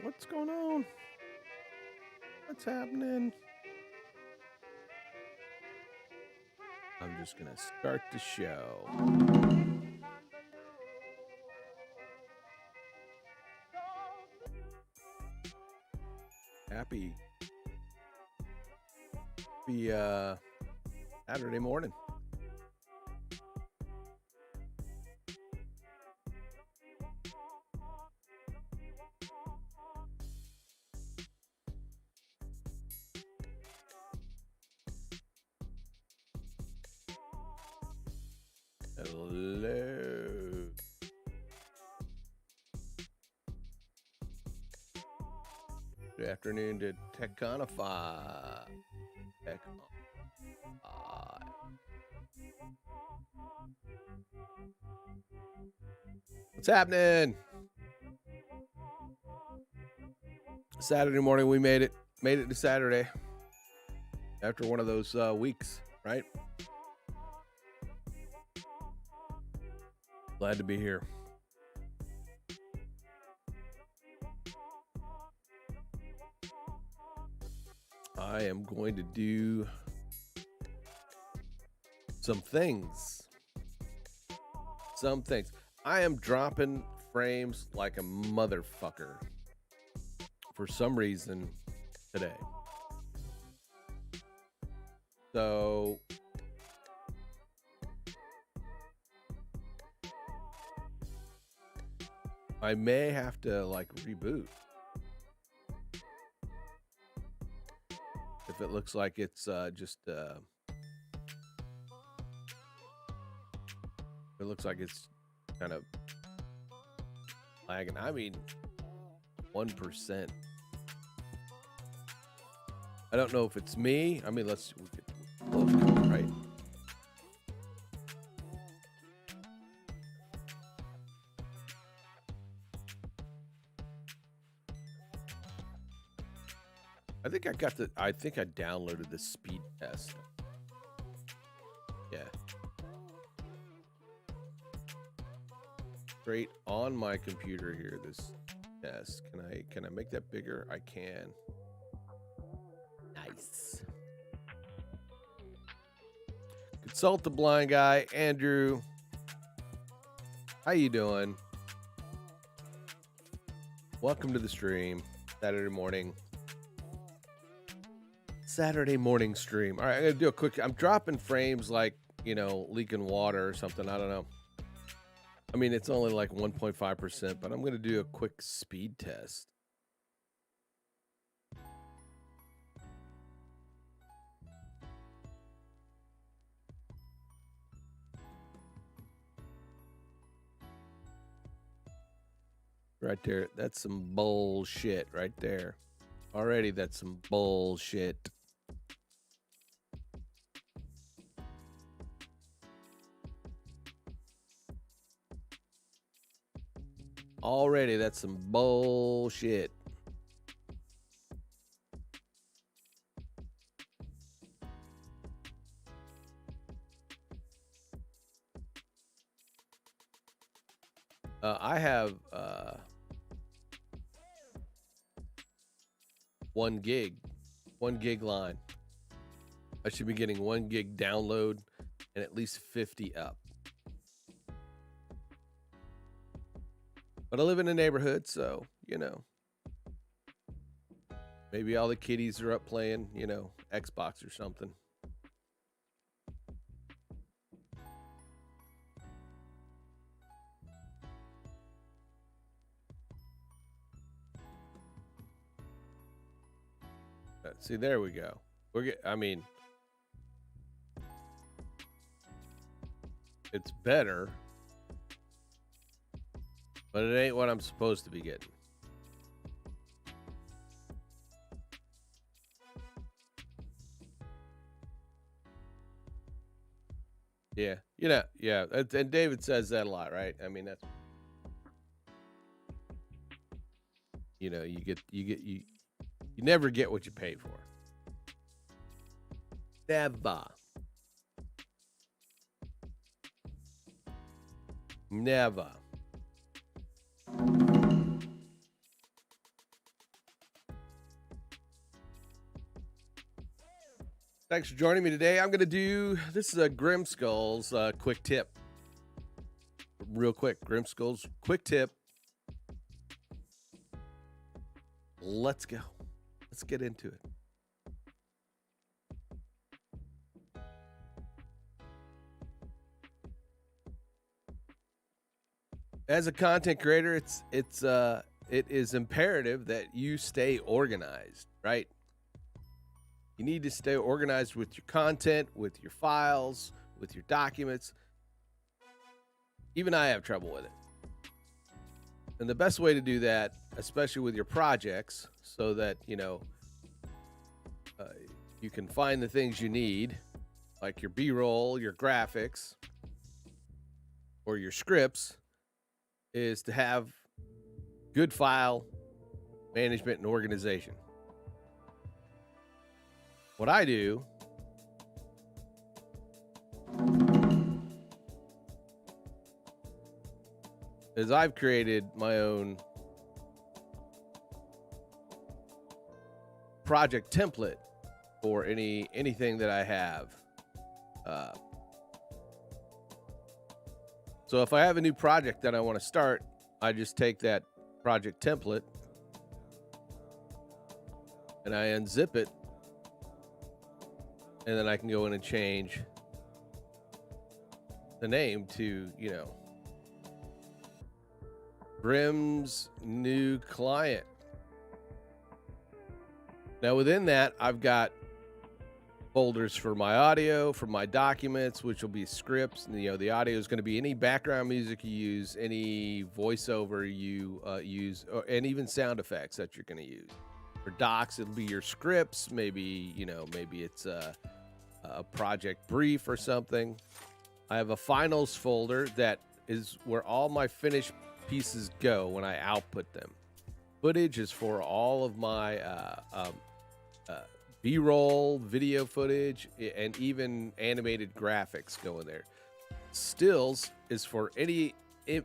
What's going on? What's happening? I'm just going to start the show. Happy Saturday morning. Hello. Good afternoon to Teconify. What's happening? Saturday morning, we made it. Made it to Saturday. After one of those weeks, right? Glad to be here. I am going to do some things. I am dropping frames like a motherfucker for some reason today. So I may have to like reboot if it looks like it's just it looks like it's kind of lagging. I mean, 1%. I don't know if it's me. I mean, we could close it, right? I think I downloaded the speed test. Yeah. Straight on my computer here, this test. Can I make that bigger? I can. Nice. Consult the blind guy, Andrew. How you doing? Welcome to the stream. Saturday morning stream. All right, I'm gonna do a quick. I'm dropping frames like, leaking water or something. I don't know. I mean, it's only like 1.5%, but I'm gonna do a quick speed test. Right there. That's some bullshit right there. Already, that's some bullshit. Already, that's some bullshit. I have 1 gig line. I should be getting 1 gig download and at least 50 up. But I live in a neighborhood, so, maybe all the kiddies are up playing, Xbox or something. See, there we go. It's better, but it ain't what I'm supposed to be getting. Yeah, yeah. And David says that a lot, right? I mean, that's, you never get what you pay for. Never. Thanks for joining me today. I'm going to do, this is a Grimskull's quick tip. Real quick, Grimskull's quick tip. Let's go. Let's get into it. As a content creator, it is imperative that you stay organized, right? You need to stay organized with your content, with your files, with your documents. Even I have trouble with it. And the best way to do that, especially with your projects, so that, you know, you can find the things you need, like your B-roll, your graphics, or your scripts, is to have good file management and organization. What I do is I've created my own project template for anything that I have. So if I have a new project that I want to start, I just take that project template and I unzip it, and then I can go in and change the name to, you know, Grim's new client. Now within that, I've got folders for my audio, for my documents, which will be scripts. And, you know, the audio is going to be any background music you use, any voiceover you use, and even sound effects that you're going to use. For docs, it'll be your scripts. Maybe, you know, maybe it's a project brief or something. I have a finals folder that is where all my finished pieces go when I output them. Footage is for all of my B-roll, video footage, and even animated graphics go in there. Stills is for any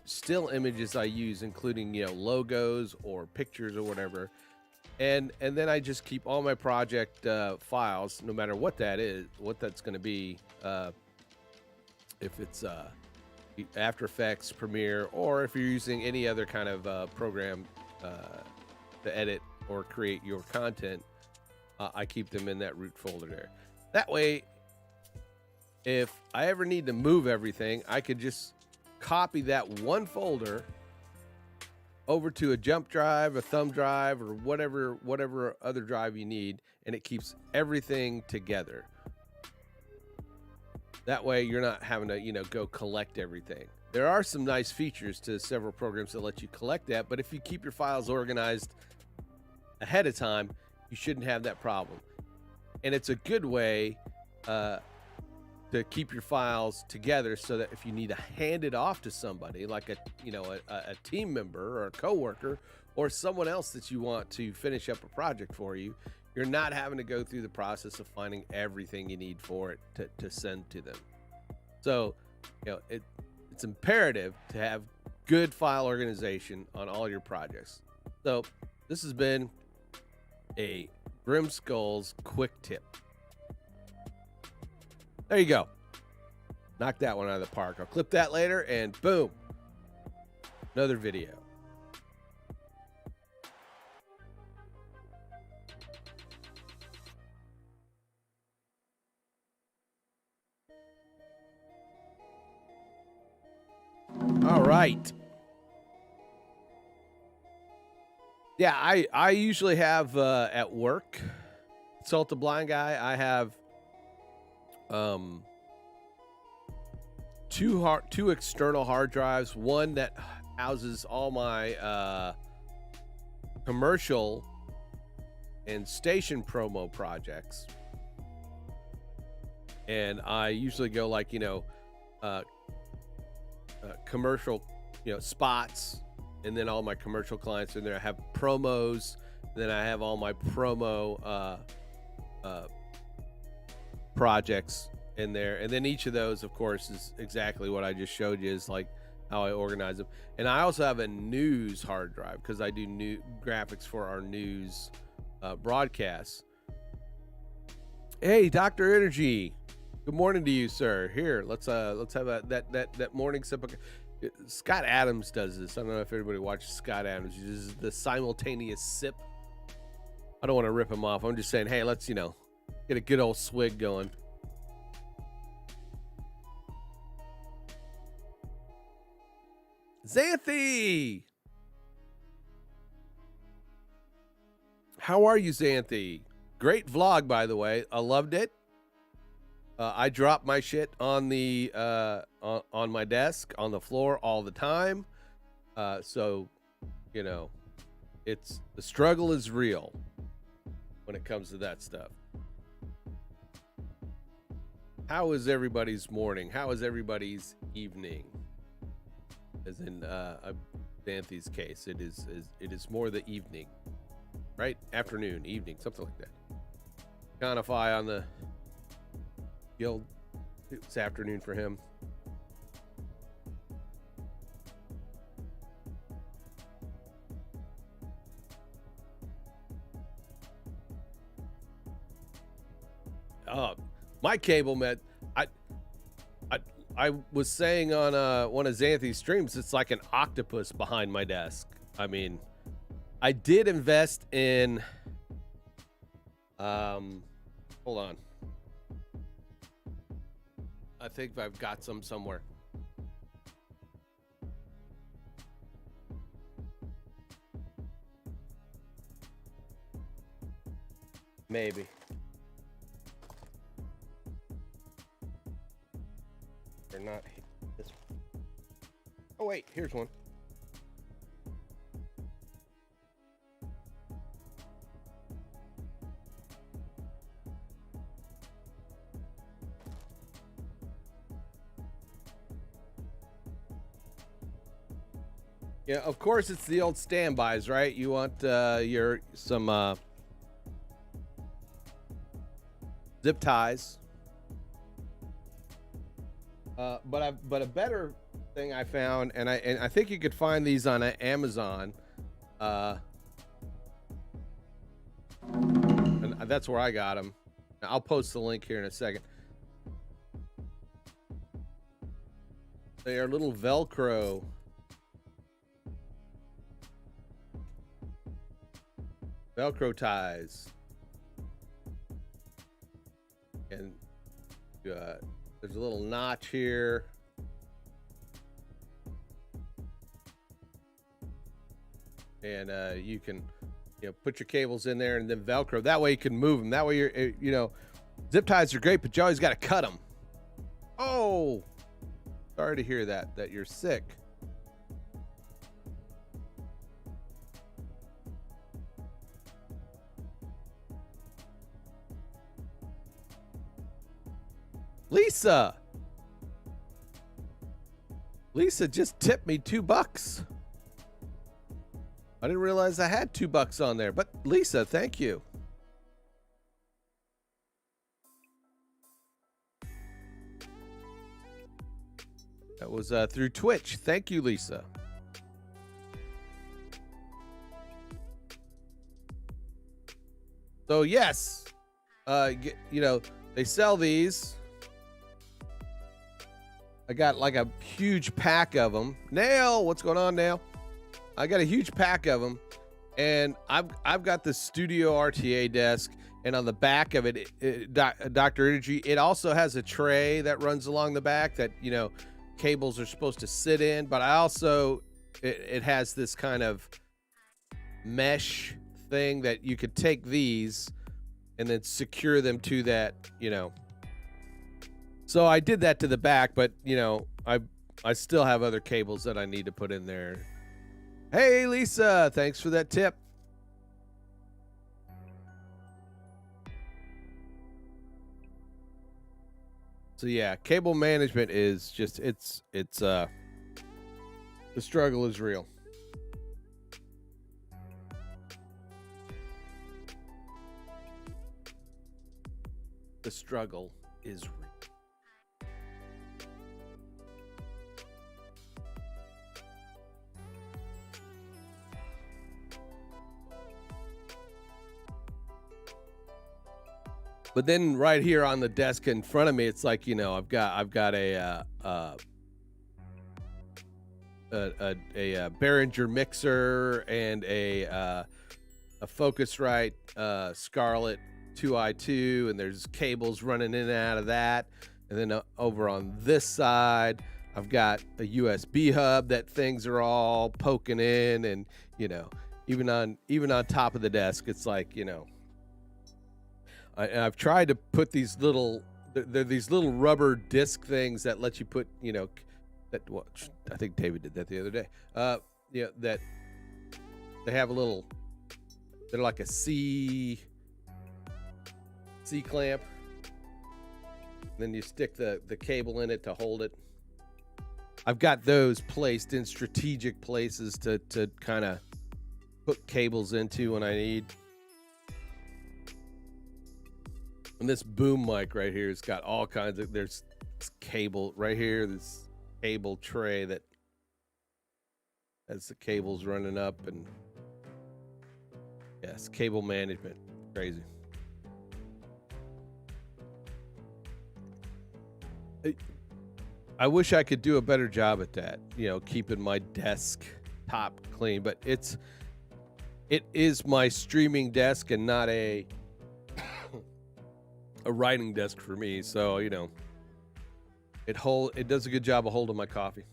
still images I use, including, you know, logos or pictures or whatever. And then I just keep all my project files, no matter what that is, what that's going to be. If it's After Effects, Premiere, or if you're using any other kind of program to edit or create your content, I keep them in that root folder there. That way, if I ever need to move everything, I could just copy that one folder over to a jump drive, a thumb drive, or whatever other drive you need, and it keeps everything together. That way you're not having to, you know, go collect everything. There are some nice features to several programs that let you collect that, but if you keep your files organized ahead of time, you shouldn't have that problem. And it's a good way to keep your files together so that if you need to hand it off to somebody, like a team member or a coworker or someone else that you want to finish up a project for you, you're not having to go through the process of finding everything you need for it to send to them. So, you know, it's imperative to have good file organization on all your projects. So this has been a Grimskull's quick tip. There you go. Knock that one out of the park. I'll clip that later and boom, another video. All right. Yeah, I usually have at work, Salt the Blind Guy, I have two external hard drives, one that houses all my commercial and station promo projects. And I usually go like, you know, commercial, you know, spots, and then all my commercial clients in there. I have promos, then I have all my promo projects in there, and then each of those, of course, is exactly what I just showed you, is like how I organize them. And I also have a news hard drive because I do new graphics for our news broadcasts. Hey, Dr. Energy. Good morning to you, sir. Here, let's have that morning sip of. Scott Adams does this. I don't know if everybody watches Scott Adams. He uses the simultaneous sip. I don't want to rip him off. I'm just saying, hey, let's get a good old swig going. Xanthi! How are you, Xanthi? Great vlog, by the way. I loved it. I drop my shit on the on my desk, on the floor all the time. So, it's the struggle is real when it comes to that stuff. How is everybody's morning? How is everybody's evening? As in Xanthi's case, it is more the evening, right? Afternoon, evening, something like that. Conify on the guild. It's afternoon for him. My cable, man. I was saying on one of Xanthi's streams, it's like an octopus behind my desk. I mean, I did invest in. Hold on. I think I've got some somewhere. Maybe. Or not this one. Oh wait, here's one. Yeah, of course it's the old standbys, right? You want some zip ties. But a better thing I found, and I think you could find these on Amazon. And that's where I got them. I'll post the link here in a second. They are little Velcro ties, and there's a little notch here. And you can put your cables in there and then Velcro. That way you can move them. That way you're zip ties are great, but you always got to cut them. Oh, sorry to hear that you're sick. Lisa just tipped me $2. I didn't realize I had $2 on there, but Lisa, thank you. That was through Twitch. Thank you, Lisa. So yes, they sell these. I got like a huge pack of them. Nail, what's going on, Nail? I got a huge pack of them, and I've got the Studio RTA desk, and on the back of it, Dr. Energy, it also has a tray that runs along the back that cables are supposed to sit in, but I also it has this kind of mesh thing that you could take these and then secure them to that, So I did that to the back, but I still have other cables that I need to put in there. Hey Lisa, thanks for that tip. So yeah, cable management is just it's the struggle is real. The struggle is real. But then right here on the desk in front of me, it's like, you know, I've got a Behringer mixer and a Focusrite Scarlett 2i2, and there's cables running in and out of that. And then over on this side, I've got a USB hub that things are all poking in, and you know, even on top of the desk, it's like, you know, I've tried to put these little these little rubber disc things that let you put, you know, that what I think David did that the other day. Yeah, that they have a little. They're like a C clamp. Then you stick the cable in it to hold it. I've got those placed in strategic places to kind of put cables into when I need. And this boom mic right here has got all kinds of, there's this cable right here, this cable tray that has the cables running up, and yes, cable management. Crazy. I wish I could do a better job at that, you know, keeping my desk top clean, but it is my streaming desk and not a writing desk for me. So, you know, it does a good job of holding my coffee.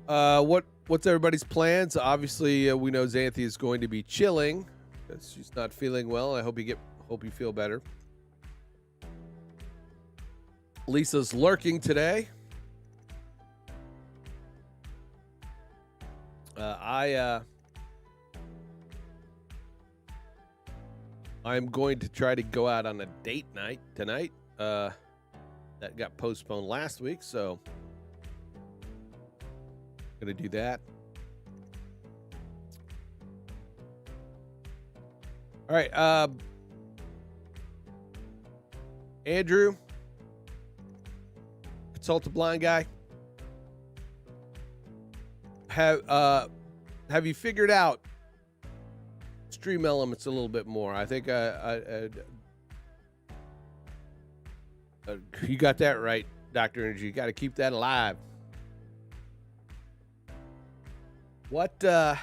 What's everybody's plans? Obviously, we know Xanthi is going to be chilling because she's not feeling well. I hope you feel better. Lisa's lurking today. I'm going to try to go out on a date night tonight. That got postponed last week, so gonna do that. All right, Andrew, consult the blind guy. Have you figured out Stream Elements a little bit more? I think you got that right, Dr. Energy. You got to keep that alive. What now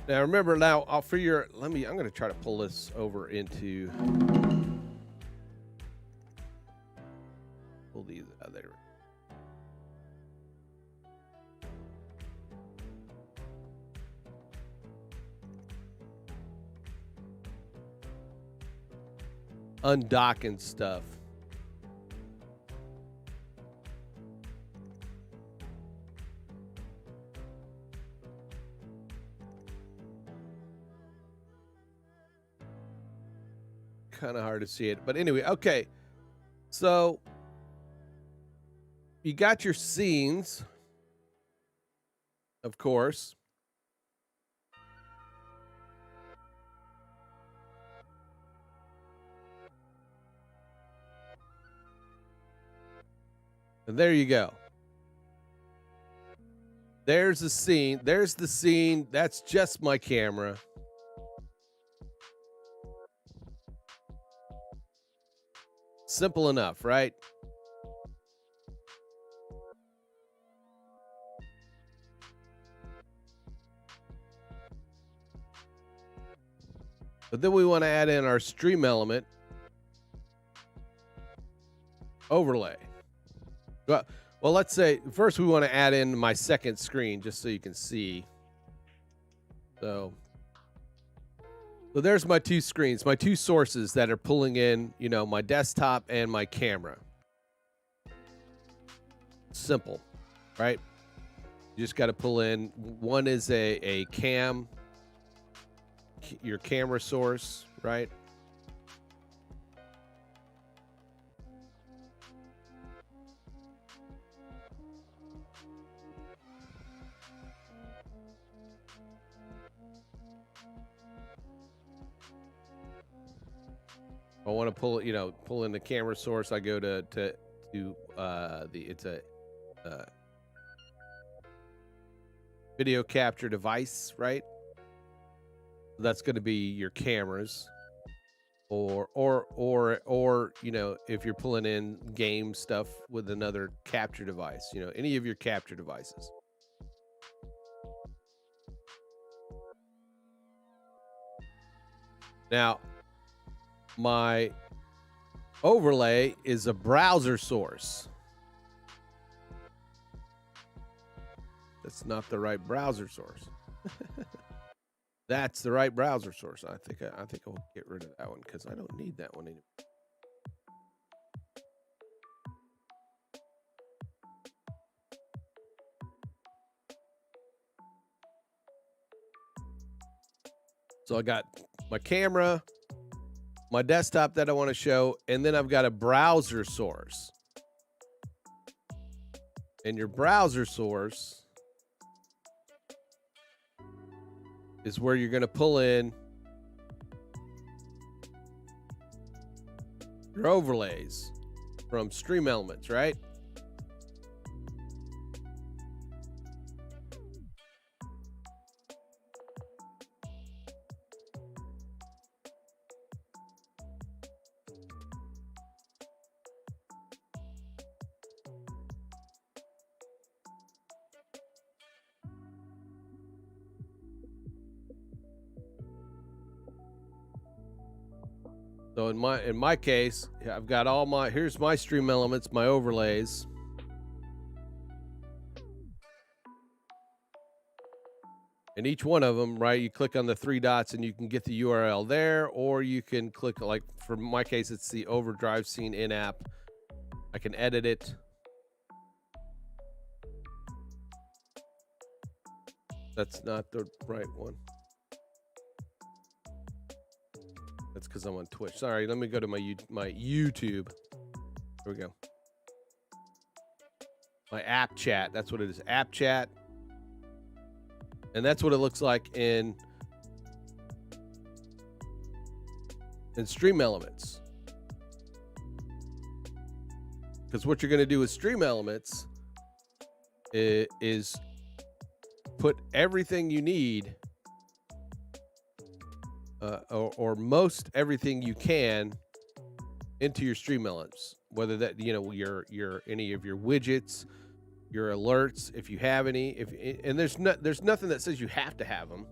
remember, I'll figure, I'm going to try to pull this over into, pull these out there. Undocking stuff. Kind of hard to see it, but anyway, okay. So you got your scenes, of course. And there you go. There's the scene. There's the scene. That's just my camera. Simple enough, right? But then we want to add in our stream element overlay. Well, let's say first we want to add in my second screen just so you can see. So there's my two screens, my two sources that are pulling in, you know, my desktop and my camera. Simple, right? You just got to pull in. One is a cam, your camera source, right? I want to pull, you know, pull in the camera source. I go to it's a video capture device, right? That's going to be your cameras, or you know, if you're pulling in game stuff with another capture device, you know, any of your capture devices. Now, my overlay is a browser source. That's not the right browser source. That's the right browser source. I think I'll get rid of that one because I don't need that one anymore. So I got my camera, my desktop that I want to show, and then I've got a browser source. And your browser source is where you're going to pull in your overlays from Stream Elements, right? So in my case, I've got all my, here's my Stream Elements, my overlays. And each one of them, right, you click on the three dots and you can get the URL there, or you can click, like for my case, it's the Overdrive Scene in-app. I can edit it. That's not the right one. That's because I'm on Twitch. Sorry, let me go to my YouTube. Here we go. My app chat. That's what it is. App chat. And that's what it looks like in Stream Elements. Because what you're going to do with Stream Elements is put everything you need, or most everything you can, into your Stream Elements. Whether that, you know, your any of your widgets, your alerts, if you have any, and there's nothing that says you have to have them.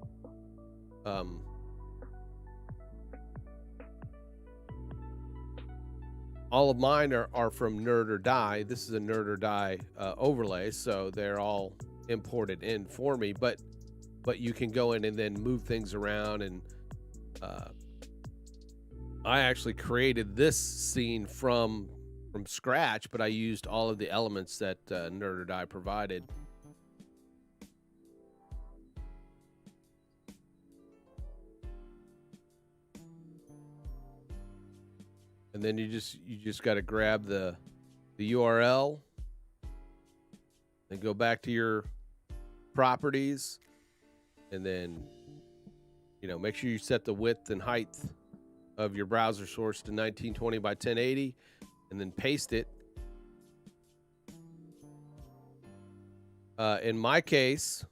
All of mine are from Nerd or Die. This is a Nerd or Die overlay, so they're all imported in for me. But you can go in and then move things around, and I actually created this scene from scratch, but I used all of the elements that Nerd or Die provided. And then you just got to grab the URL, then go back to your properties, and then, you know, make sure you set the width and height of your browser source to 1920 by 1080, and then paste it. In my case,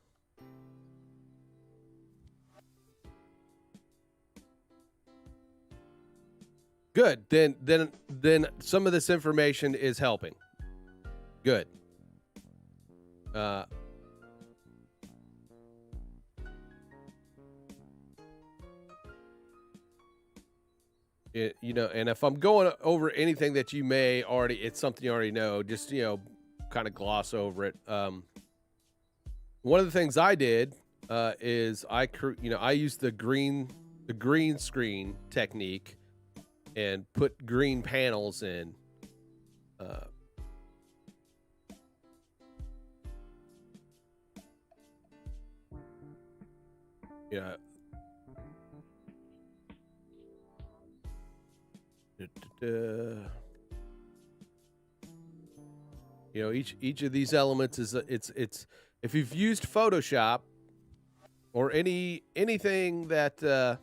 good. Then some of this information is helping. Good. You know, and if I'm going over anything that you may already, it's something you already know, just, you know, kind of gloss over it. One of the things I did is I used the green screen technique and put green panels in. Yeah. You know, each of these elements is it's if you've used Photoshop or anything that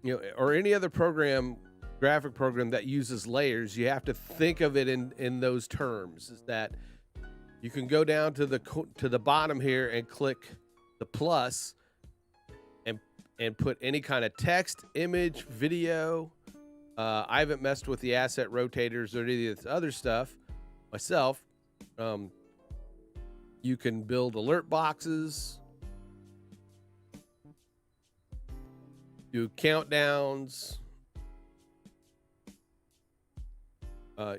you know, or any other program, graphic program that uses layers, you have to think of it in those terms. Is that you can go down to the bottom here and click the plus and put any kind of text, image, video. I haven't messed with the asset rotators or any of this other stuff myself. You can build alert boxes, do countdowns.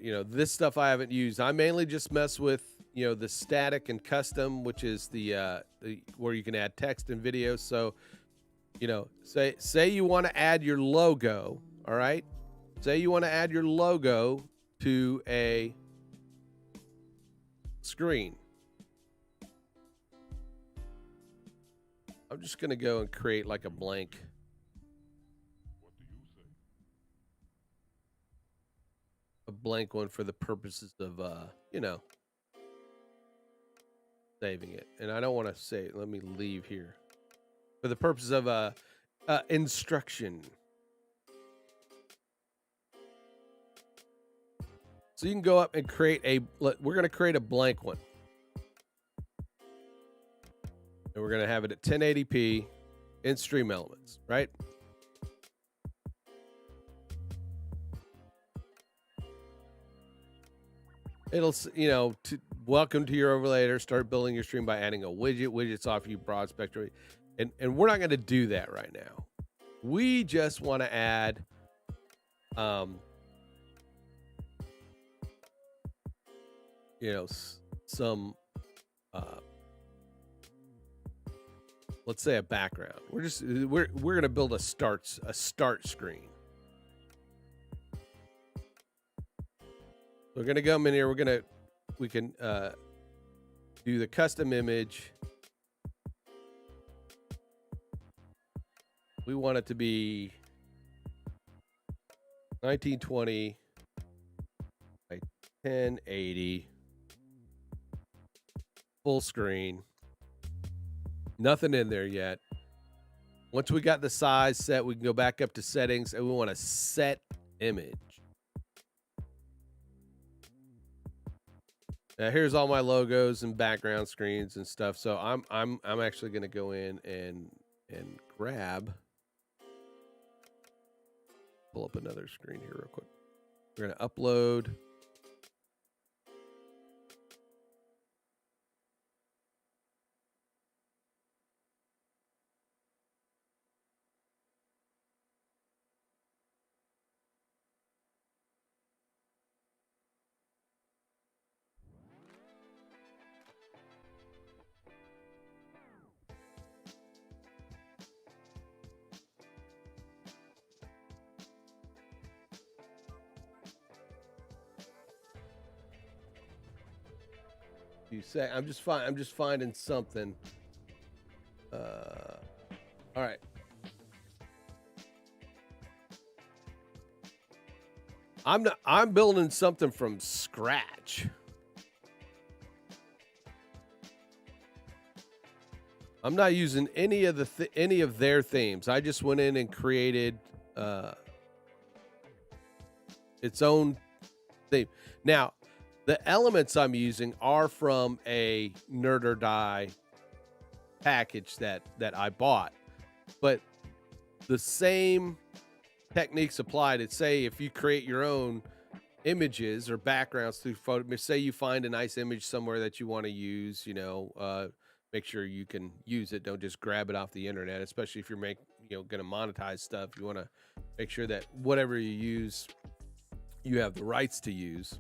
You know, this stuff I haven't used. I mainly just mess with, you know, the static and custom, which is the where you can add text and video. So, you know, say you want to add your logo, all right? Say you want to add your logo to a screen. I'm just going to go and create like a blank. A blank one for the purposes of, you know, saving it. And I don't want to say, let me leave here. For the purpose of instruction. So you can go up and create we're going to create a blank one. And we're going to have it at 1080p in Stream Elements, right? It'll, you know, welcome to your overlayer. Start building your stream by adding a widget. Widgets offer you broad spectrum. And we're not going to do that right now. We just want to add you know, some let's say a background. We're going to build a start screen. We're going to come in here. We can do the custom image. We want it to be 1920 by 1080 full screen. Nothing in there yet. Once we got the size set, we can go back up to settings and we want to set image. Now here's all my logos and background screens and stuff. So I'm actually going to go in and grab, pull up another screen here real quick. We're going to upload. You say I'm just finding something. All right. I'm building something from scratch. I'm not using any of their themes. I just went in and created its own theme. Now, the elements I'm using are from a Nerd or Die package that I bought, but the same techniques applied. It's say if you create your own images or backgrounds through photo, say you find a nice image somewhere that you want to use, you know, make sure you can use it. Don't just grab it off the internet, especially if you're going to monetize stuff. You want to make sure that whatever you use, you have the rights to use.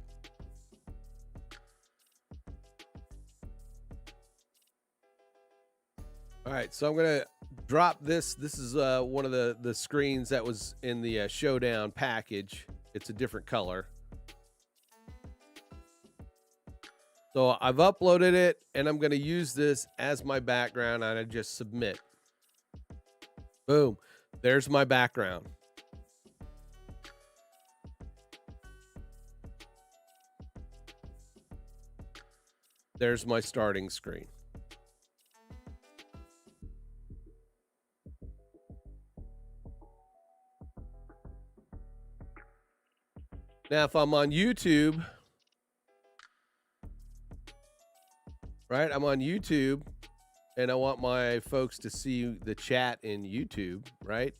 All right, so I'm going to drop this. This is one of the screens that was in the Showdown package. It's a different color. So I've uploaded it, and I'm going to use this as my background, and I just submit. Boom. There's my background. There's my starting screen. Now, if I'm on YouTube, right? I'm on YouTube and I want my folks to see the chat in YouTube, right?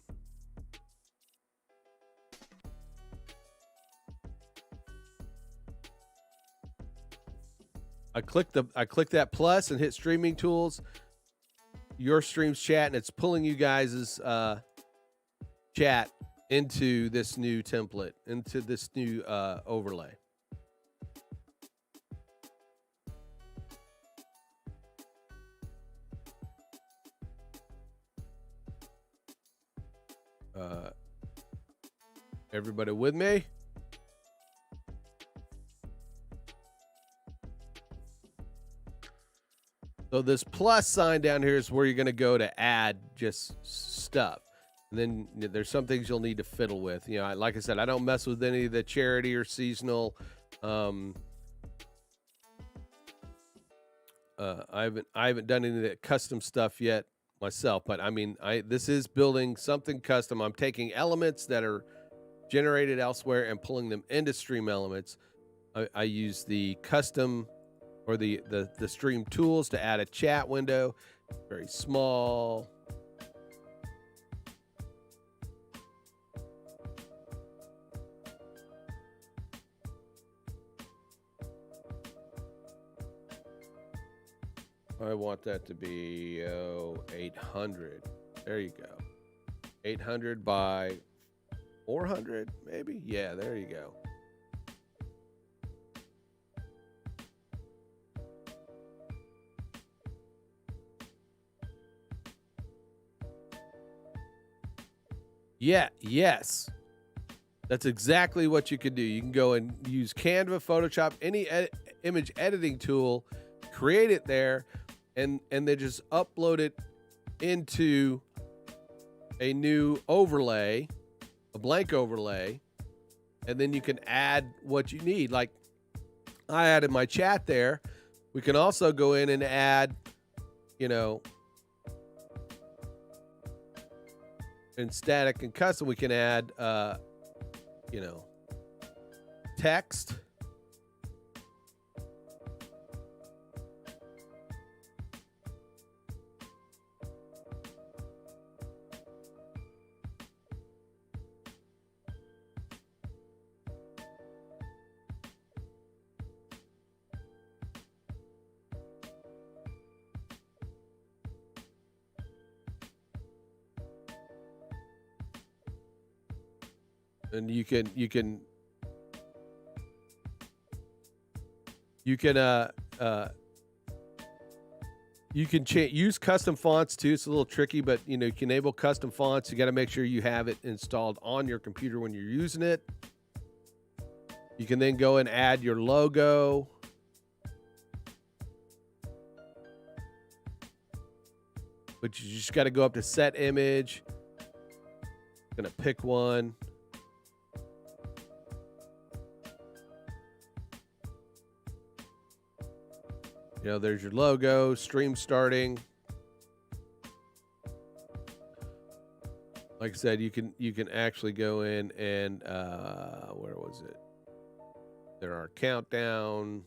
I click that plus and hit streaming tools, your streams chat, and it's pulling you guys' chat into this new template, into this new overlay. Everybody with me? So this plus sign down here is where you're going to go to add just stuff. And then there's some things you'll need to fiddle with. You know, like I said, I don't mess with any of the charity or seasonal. I haven't done any of the custom stuff yet myself, but I mean, this is building something custom. I'm taking elements that are generated elsewhere and pulling them into Stream Elements. I use the custom or the stream tools to add a chat window. Very small. I want that to be 800. There you go. 800 by 400, maybe? Yeah, there you go. Yeah, yes. That's exactly what you can do. You can go and use Canva, Photoshop, any image editing tool, create it there, and then just upload it into a new overlay, a blank overlay, and then you can add what you need. Like I added my chat there. We can also go in and add, you know, in static and custom, we can add, you know, text. And you can use custom fonts too. It's a little tricky, but you know, you can enable custom fonts. You got to make sure you have it installed on your computer when you're using it. You can then go and add your logo. But you just got to go up to set image. Gonna pick one. You know, there's your logo, stream starting. Like I said, you can actually go in and where was it? There are countdown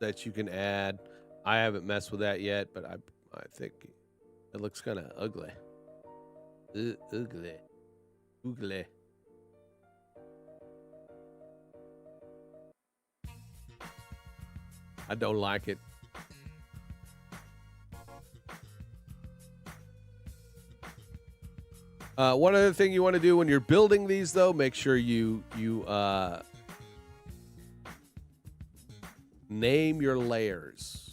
that you can add. I haven't messed with that yet, but I think it looks kind of ugly. Ugly. I don't like it. One other thing you want to do when you're building these, though, make sure you name your layers.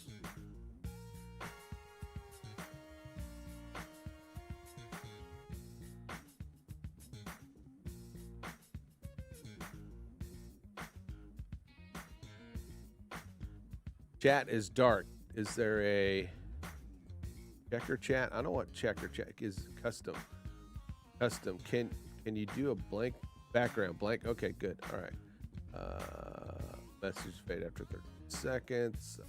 Chat is dark. Is there a checker chat? I don't want checker chat. Is custom. Custom. Can you do a blank background? Blank. Okay, good. All right. Message fade after 30 seconds.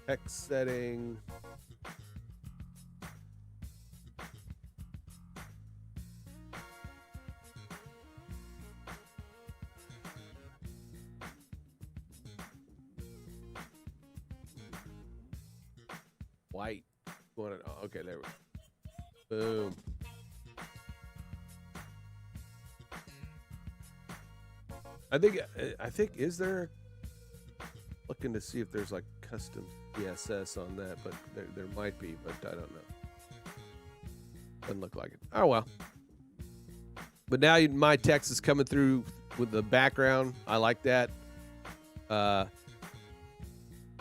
Text setting. white. Okay, there we go. Boom. I think is there, looking to see if there's like custom CSS on that, but there might be, but I don't know. Doesn't look like it. Oh well. But now my text is coming through with the background. I like that.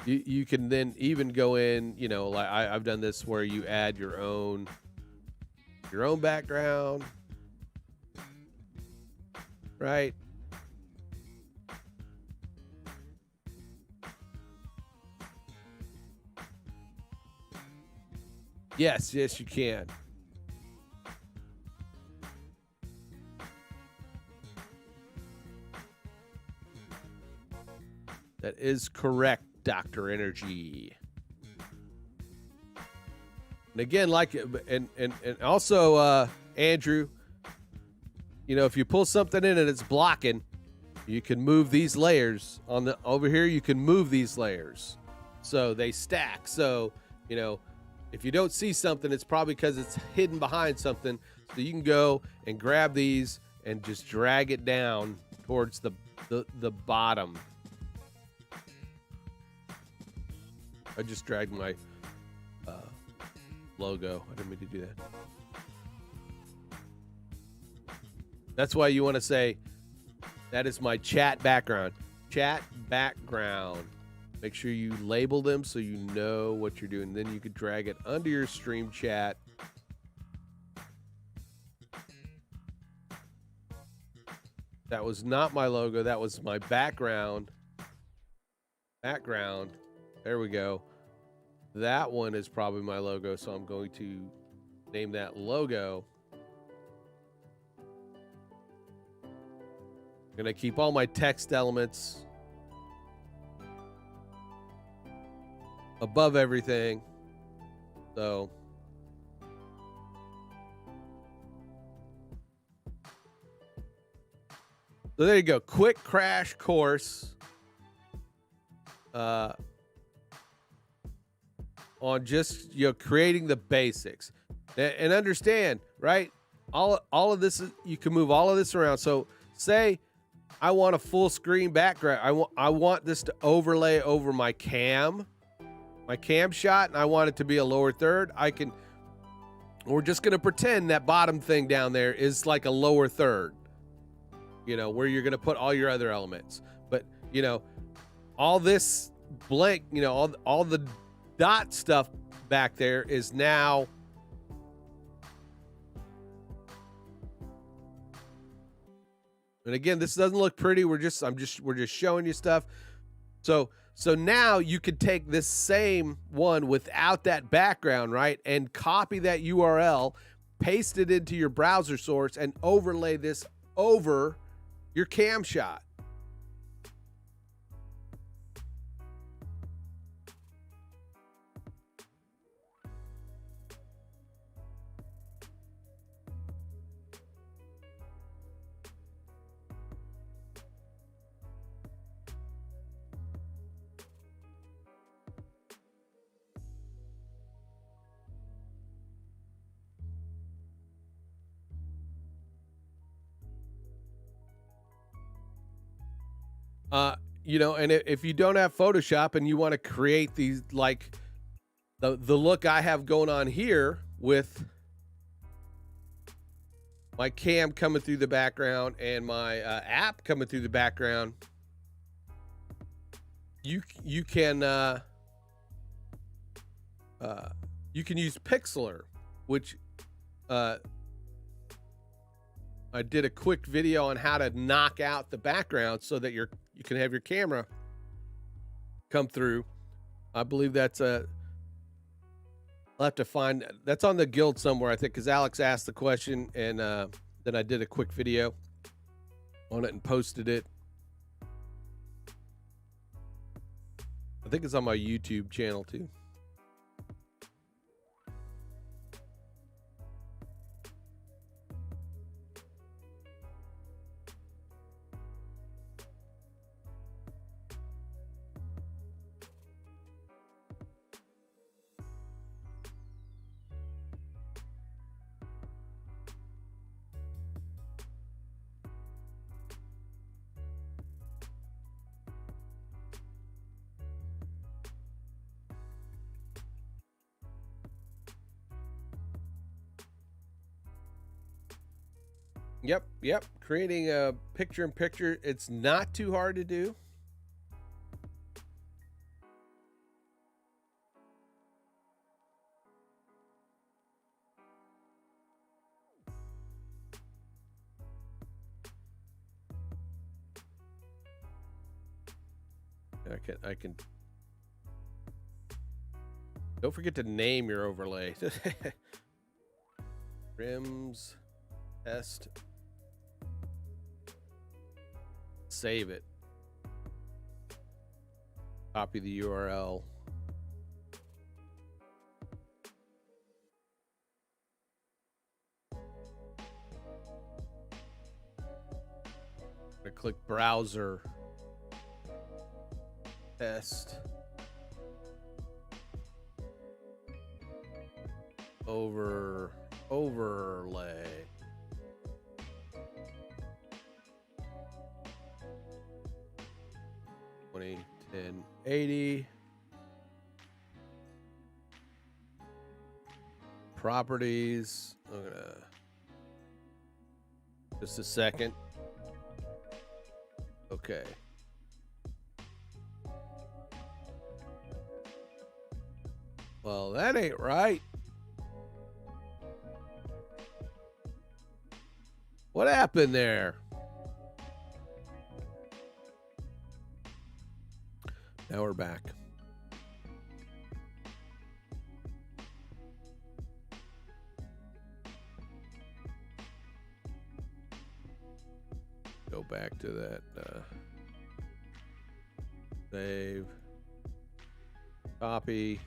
You can then even go in, you know, like I've done this where you add your own background, right? Yes, you can. That is correct, Dr. Energy. And again, like, and also, Andrew, you know, if you pull something in and it's blocking, you can move these layers over here. You can move these layers, so they stack. So, you know, if you don't see something, it's probably because it's hidden behind something. So you can go and grab these and just drag it down towards the bottom. I just dragged my logo. I didn't mean to do that. That's why you want to say, that is my chat background. Chat background. Make sure you label them so you know what you're doing. Then you could drag it under your stream chat. That was not my logo. That was my background. Background. There we go. That one is probably my logo, so I'm going to name that logo. I'm going to keep all my text elements above everything. So there you go. Quick crash course on just, you know, creating the basics. And understand, right? All of this is, you can move all of this around. So say I want a full screen background. I want this to overlay over my cam shot, and I want it to be a lower third. We're just going to pretend that bottom thing down there is like a lower third, you know, where you're going to put all your other elements. But, you know, all this blank, you know, all the dot stuff back there is now and again, this doesn't look pretty. We're just showing you stuff. So now you could take this same one without that background, right? And copy that URL, paste it into your browser source, and overlay this over your cam shot. You know, and if you don't have Photoshop and you want to create these, like the look I have going on here with my cam coming through the background and my app coming through the background, you can use Pixlr, which I did a quick video on how to knock out the background so that you can have your camera come through. I believe that's I'll have to find, that's on the guild somewhere, I think, because Alex asked the question, and then I did a quick video on it and posted it. I think it's on my YouTube channel too. Yep. Creating a picture-in-picture, it's not too hard to do. I can. Don't forget to name your overlay. Rims, test. Save it. Copy the URL. I click browser. Test. Overlay. $20, $10, $80. Properties. I'm gonna just a second. Okay. Well, that ain't right. What happened there? Now we're back. Go back to that. Save. Copy.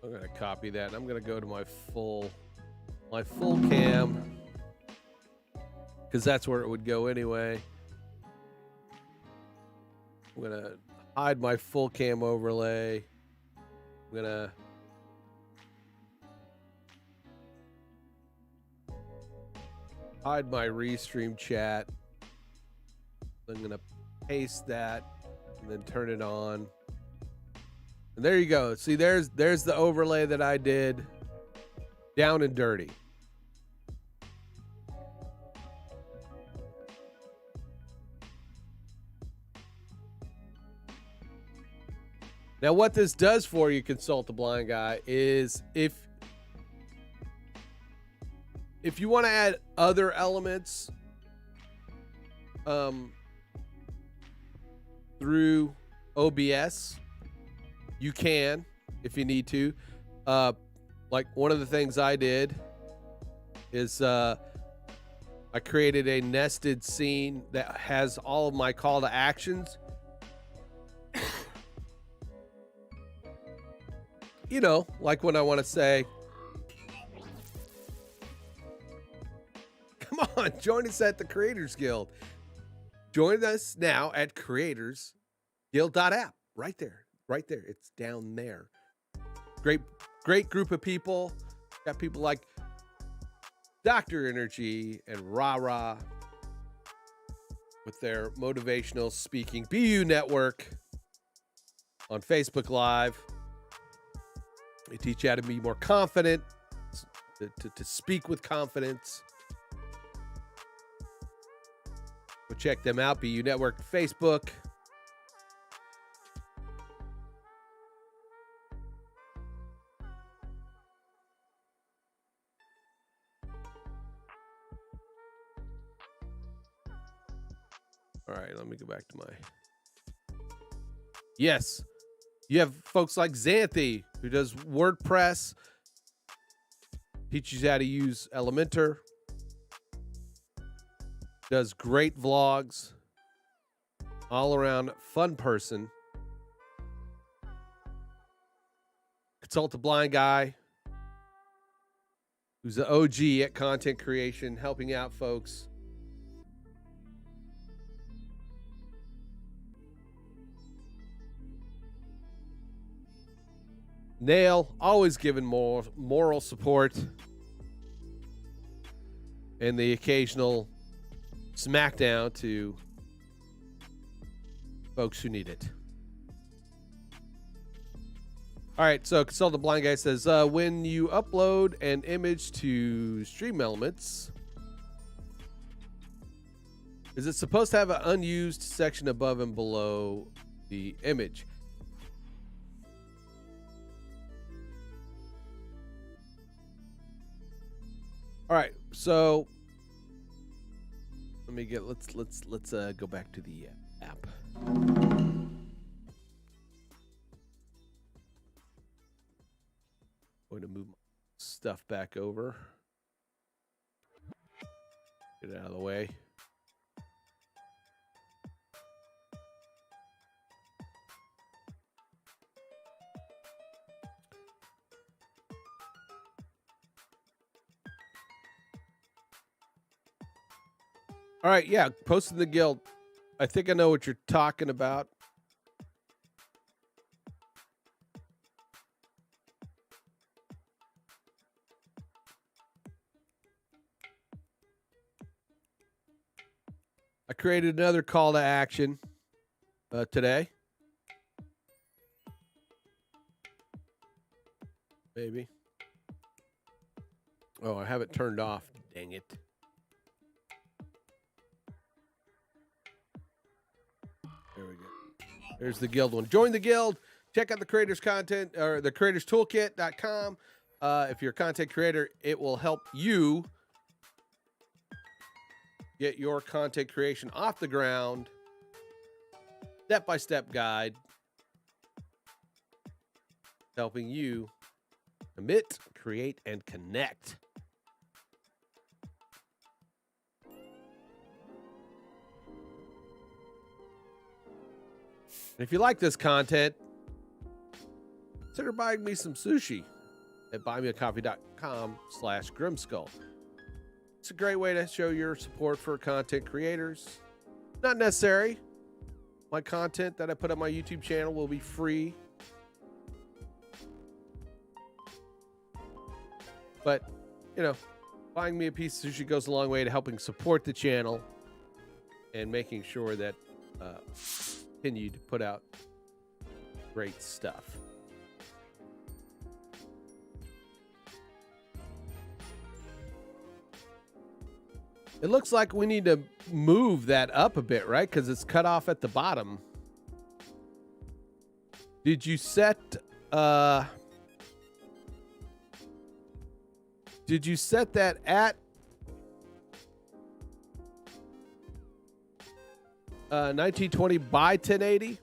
I'm gonna copy that and I'm gonna go to my full cam because that's where it would go anyway. I'm gonna hide my full cam overlay. I'm gonna hide my restream chat. I'm gonna paste that and then turn it on. And there you go. See, there's the overlay that I did, down and dirty. Now, what this does for you, Consult the Blind Guy, is if you want to add other elements through OBS, you can, if you need to. Like one of the things I did is I created a nested scene that has all of my call to actions. You know, like when I want to say, come on, join us at the Creators Guild. Join us now at CREATORSGUILD.APP. Right there. Right there. It's down there. Great group of people. Got people like Dr. Energy and Rah with their motivational speaking BU network on Facebook Live. They teach you how to be more confident, to speak with confidence. Go check them out. BU Network, Facebook. All right, let me go back to my... Yes, you have folks like Xanthi, who does WordPress, teaches you how to use Elementor, does great vlogs, all around fun person. Consult the Blind Guy, who's the OG at content creation, helping out folks. Nail, always giving moral support. and the occasional smackdown to folks who need it. All right, so Consult the Blind Guy says, when you upload an image to Stream Elements, is it supposed to have an unused section above and below the image? All right, so let me get let's go back to the app. Going to move my stuff back over. Get it out of the way. All right, yeah, post in the guild. I think I know what you're talking about. I created another call to action today. Maybe. Oh, I have it turned off. Dang it. There we go. There's the guild one. Join the guild. Check out the creators content or the CREATORSToolkit.com. If you're a content creator, it will help you get your content creation off the ground. Step-by-step guide helping you commit, create, and connect. And if you like this content, consider buying me some sushi at buymeacoffee.com/Grimskull. It's a great way to show your support for content creators. Not necessary. My content that I put on my YouTube channel will be free. But, you know, buying me a piece of sushi goes a long way to helping support the channel and making sure that continue to put out great stuff. It looks like we need to move that up a bit, right? Because it's cut off at the bottom. Did you set that at 1920 by 1080?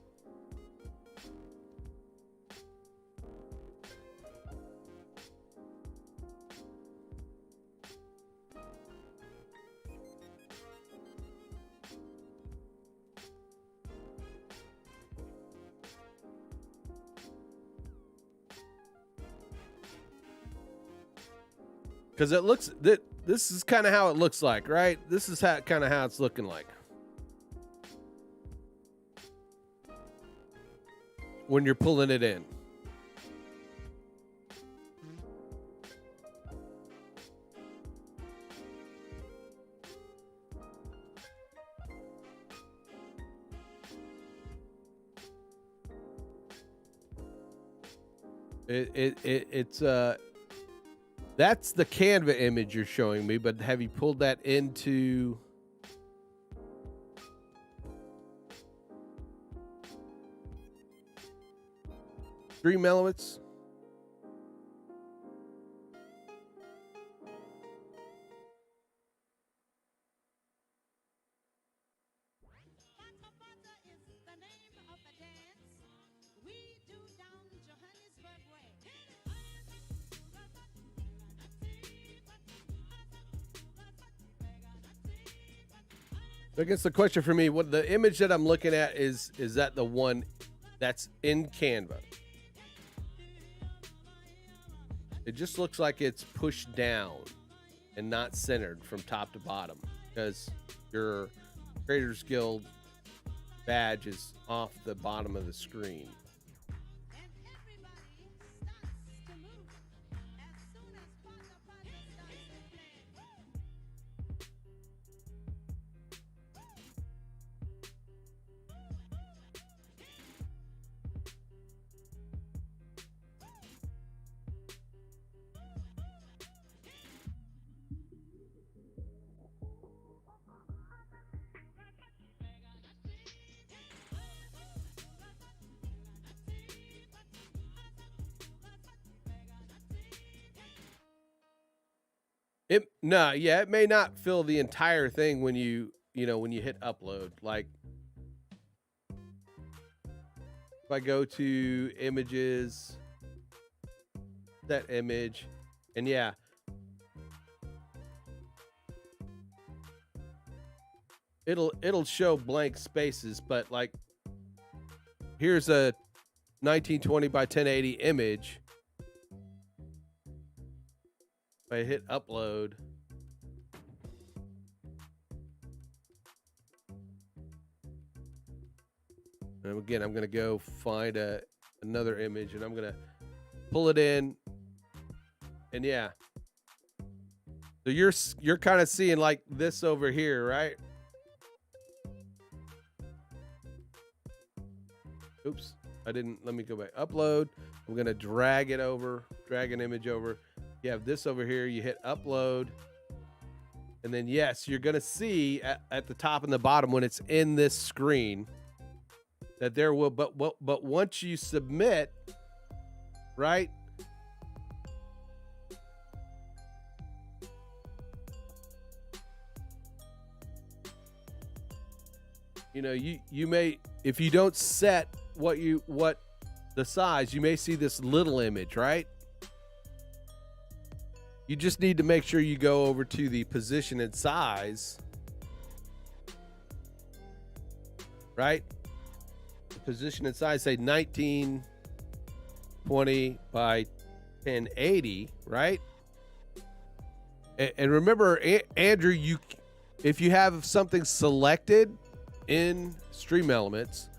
Because it looks that this is kind of how it looks like, right? This is kind of how it's looking like when you're pulling it in. It's that's the Canva image you're showing me, but have you pulled that into Stream Elements? I guess the question for me, what the image that I'm looking at is that the one that's in Canva? It just looks like it's pushed down and not centered from top to bottom because your Creators Guild badge is off the bottom of the screen. Yeah, it may not fill the entire thing when you when you hit upload. Like if I go to images, that image, and yeah, it'll show blank spaces, but like here's a 1920 by 1080 image. If I hit upload, and again, I'm going to go find another image, and I'm going to pull it in, and yeah. So you're kind of seeing like this over here, right? Oops, I didn't. Let me go back. Upload. I'm going to drag it over, drag an image over. You have this over here. You hit upload. And then, yes, you're going to see at the top and the bottom when it's in this screen that there will, but once you submit, right? You know, you may, if you don't set what the size, you may see this little image, right? You just need to make sure you go over to the position and size, right? The position and size, say 1920 by 1080, right? And remember, Andrew, if you have something selected in Stream Elements,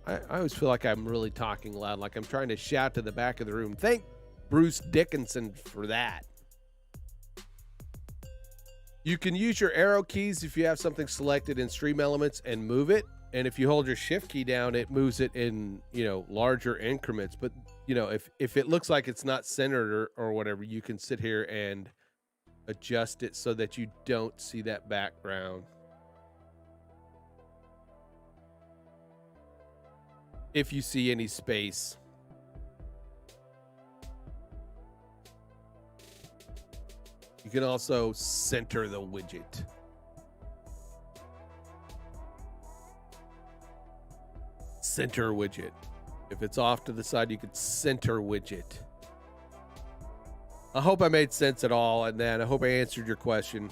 I always feel like I'm really talking loud, like I'm trying to shout to the back of the room. Thank Bruce Dickinson for that. You can use your arrow keys if you have something selected in Stream Elements and move it. And if you hold your shift key down, it moves it in, larger increments. But, if it looks like it's not centered or whatever, you can sit here and adjust it so that you don't see that background. If you see any space. You can also center the widget. Center widget. If it's off to the side, you could center widget. I hope I made sense at all, and then I hope I answered your question.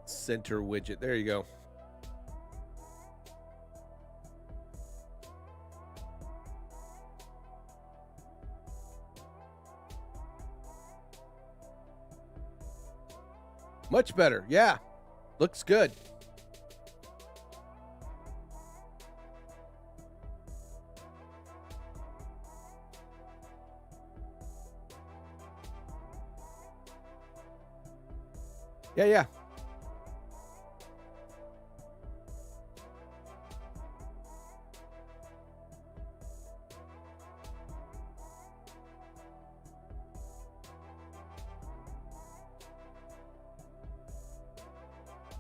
Center widget. There you go. Much better. Yeah. Looks good. Yeah.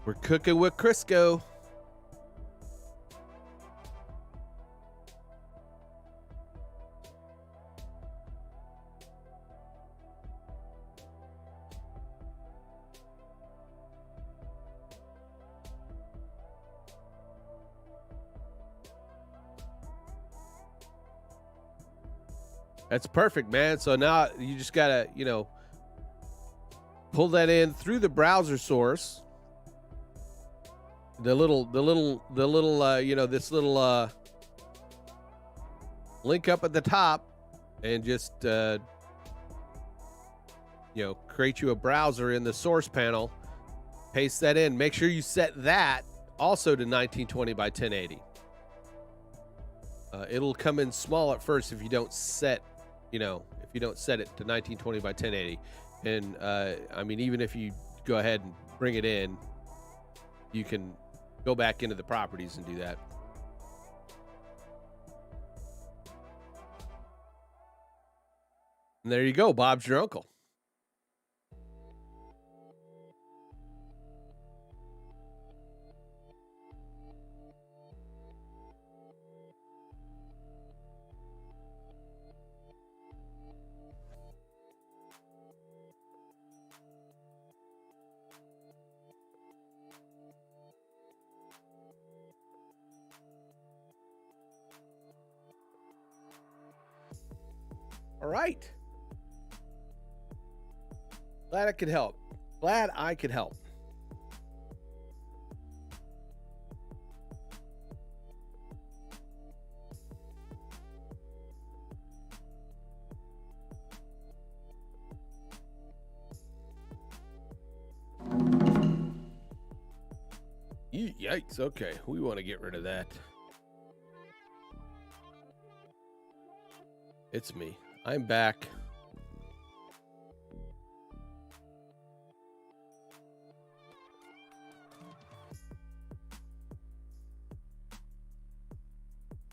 We're cooking with Crisco. That's perfect, man. So now you just gotta, pull that in through the browser source. The little, this little link up at the top, and just, create you a browser in the source panel, paste that in. Make sure you set that also to 1920 by 1080. It'll come in small at first if you don't set, it to 1920 by 1080. And, even if you go ahead and bring it in, you can go back into the properties and do that. And there you go. Bob's your uncle. All right. Glad I could help. Glad I could help. Yikes. Okay. We want to get rid of that. It's me. I'm back.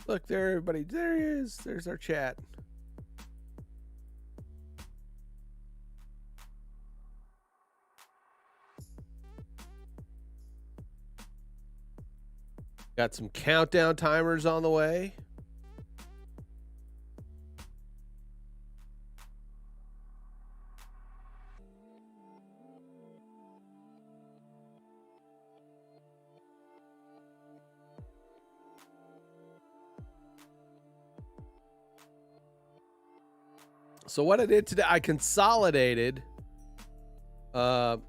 Look there, everybody. There he is. There's our chat. Got some countdown timers on the way. So what I did today, I consolidated. Well,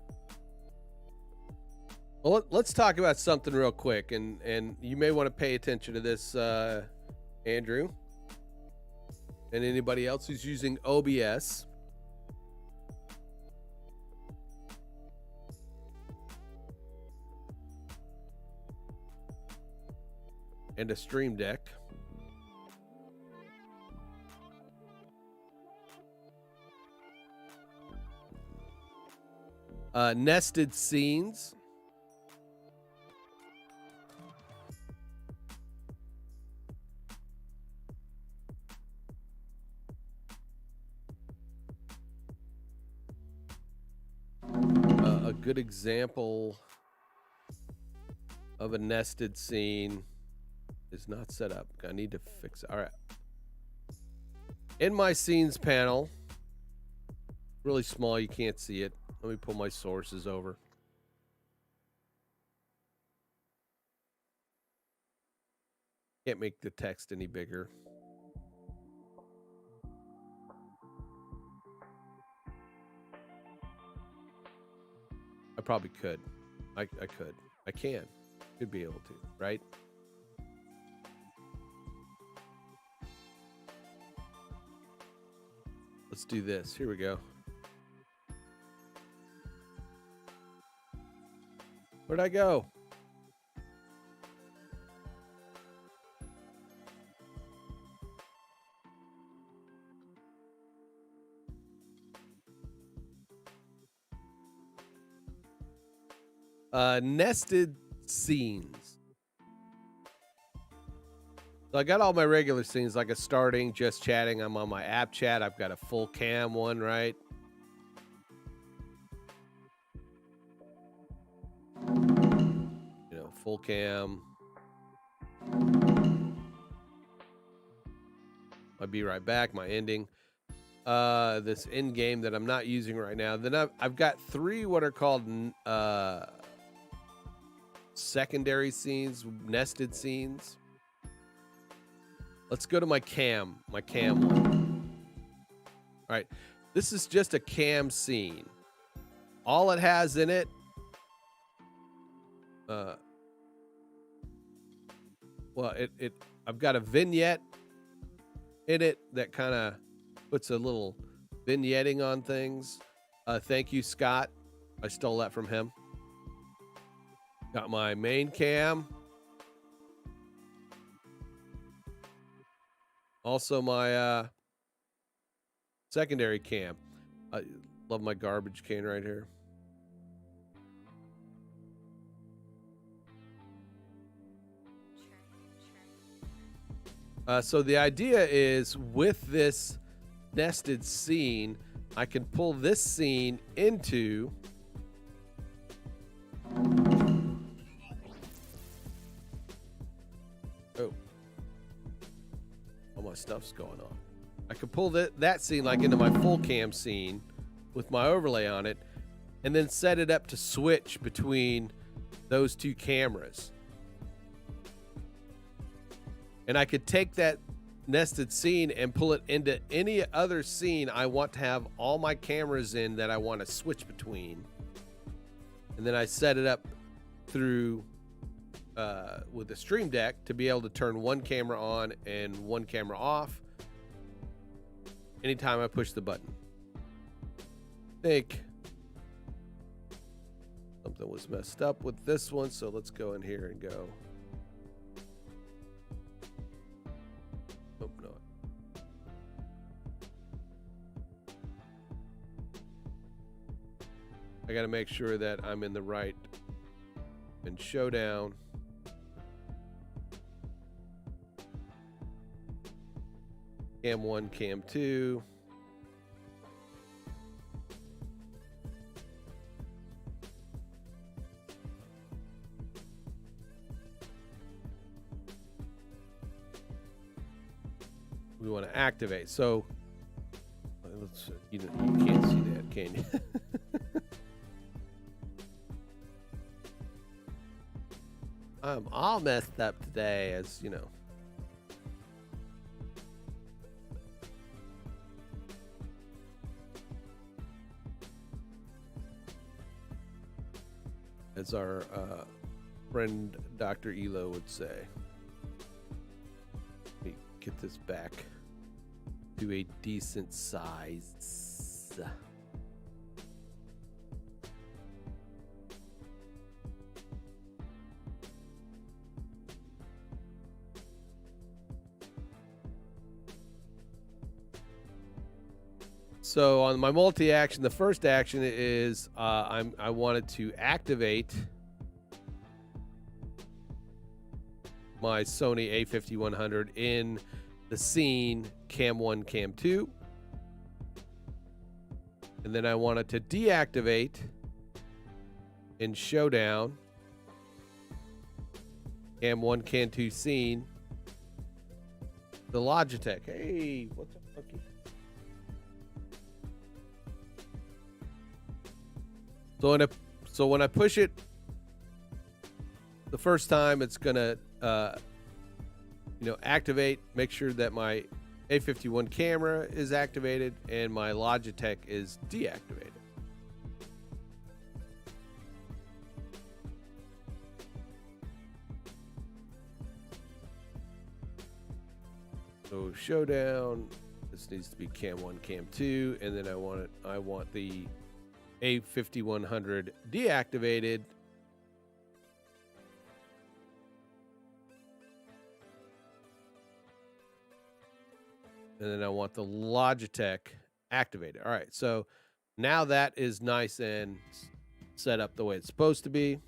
let's talk about something real quick, and you may want to pay attention to this, Andrew, and anybody else who's using OBS. And a Stream Deck. Nested scenes. A good example of a nested scene is not set up. I need to fix it. All right. In my scenes panel, really small, you can't see it. Let me pull my sources over. Can't make the text any bigger. I probably could. I could. I can. Could be able to, right? Let's do this. Here we go. Where'd I go? Nested scenes. So I got all my regular scenes, like a starting, just chatting. I'm on my app chat. I've got a full cam one, right? You know, full cam. I'll be right back. My ending. This end game that I'm not using right now. Then I've got 3 what are called secondary scenes, nested scenes. Let's go to my cam one. All right, this is just a cam scene. All it has in it, well, I've got a vignette in it that kind of puts a little vignetting on things. Thank you, Scott. I stole that from him. Got my main cam. Also my secondary cam. I love my garbage can right here. So the idea is with this nested scene, I can pull this scene into all my stuff's going on. I can pull that scene like into my full cam scene with my overlay on it, and then set it up to switch between those two cameras. And I could take that nested scene and pull it into any other scene I want to have all my cameras in that I want to switch between. And then I set it up through with the Stream Deck to be able to turn one camera on and one camera off anytime I push the button. I think something was messed up with this one, so let's go in here and go. Oh, no. I got to make sure that I'm in the right and showdown. Cam 1, Cam 2. We want to activate. So let's, you can't see that, can you? I'm all messed up today, as you know. As our friend Dr. Elo would say. Let me get this back to a decent size. So on my multi-action, the first action is I wanted to activate my Sony A5100 in the scene Cam 1, Cam 2. And then I wanted to deactivate in Showdown Cam 1, Cam 2 scene the Logitech. Hey, what's up, monkey? So when I push it the first time, it's gonna activate, make sure that my A51 camera is activated and my Logitech is deactivated. So Showdown, this needs to be Cam 1, Cam 2, and then I want the A5100 deactivated. And then I want the Logitech activated. All right, so now that is nice and set up the way it's supposed to be.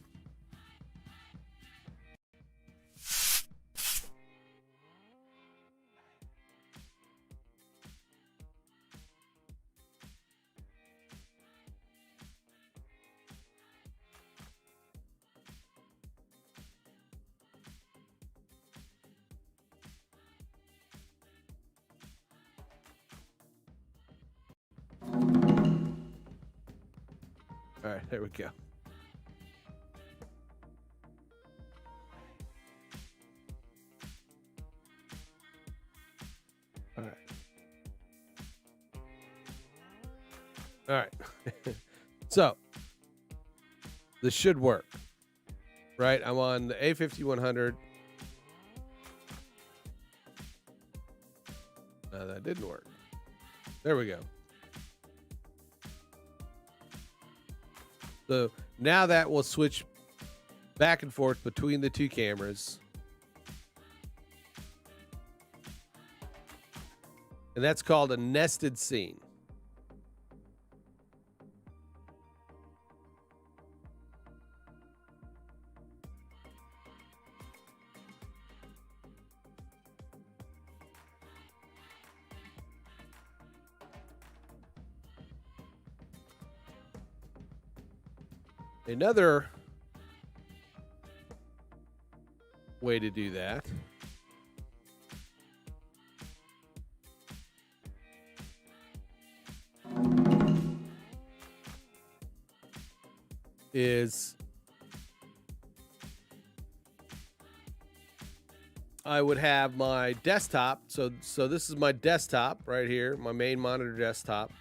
All right, there we go. All right. All right. So this should work, right? I'm on the A5100. No, that didn't work. There we go. So now that will switch back and forth between the two cameras. And that's called a nested scene. Another way to do that is I would have my desktop. So this is my desktop right here, my main monitor desktop.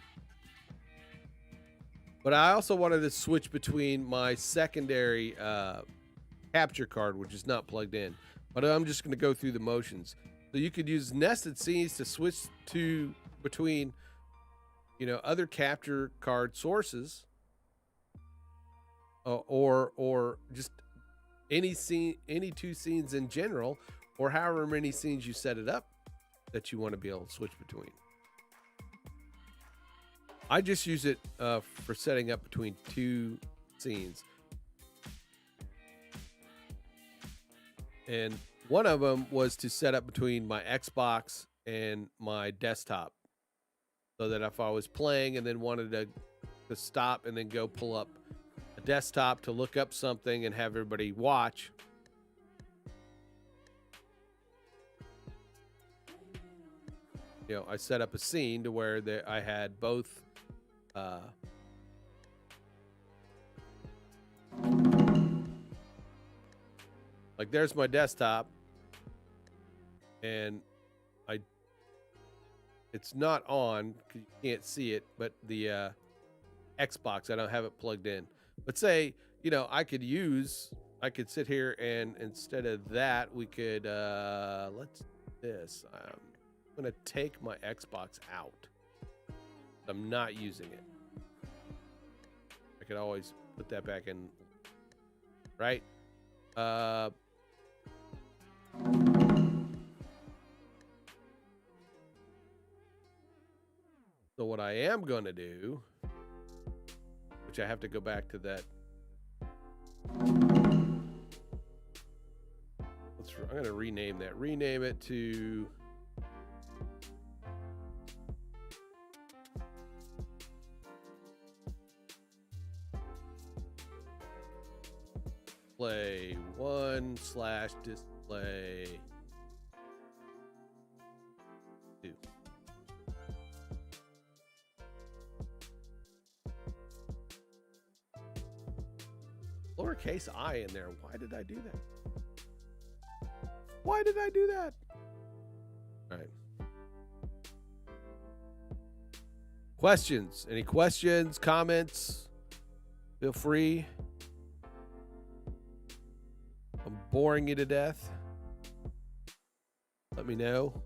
But I also wanted to switch between my secondary capture card, which is not plugged in. But I'm just going to go through the motions. So you could use nested scenes to switch to between, you know, other capture card sources, or just any scene, any two scenes in general, or however many scenes you set it up that you want to be able to switch between. I just use it for setting up between two scenes. And one of them was to set up between my Xbox and my desktop, so that if I was playing and then wanted to stop and then go pull up a desktop to look up something and have everybody watch, you know, I set up a scene to where I had both like there's my desktop, and it's not on because you can't see it, but the Xbox, I don't have it plugged in. But say, you know, I could sit here and instead of that, we could let's do this. I'm gonna take my Xbox out. I'm not using it. I could always put that back in, right? So what I am going to do, which I have to go back to that. I'm going to rename that. Rename it to Display 1/Display 2. Lowercase I in there. Why did I do that? Why did I do that? All right. Questions? Any questions, comments? Feel free. I'm boring you to death. Let me know.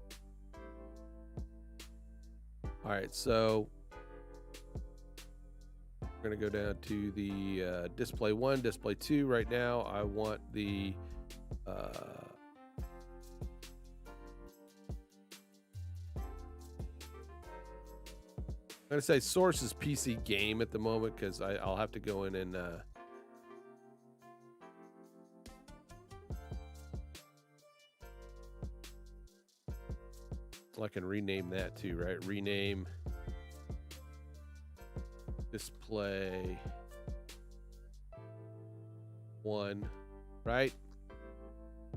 All right, so we're going to go down to the display 1, display 2 right now. I want the I'm going to say source is PC game at the moment because I'll have to go in and I can rename that too, right? Rename display 1, right?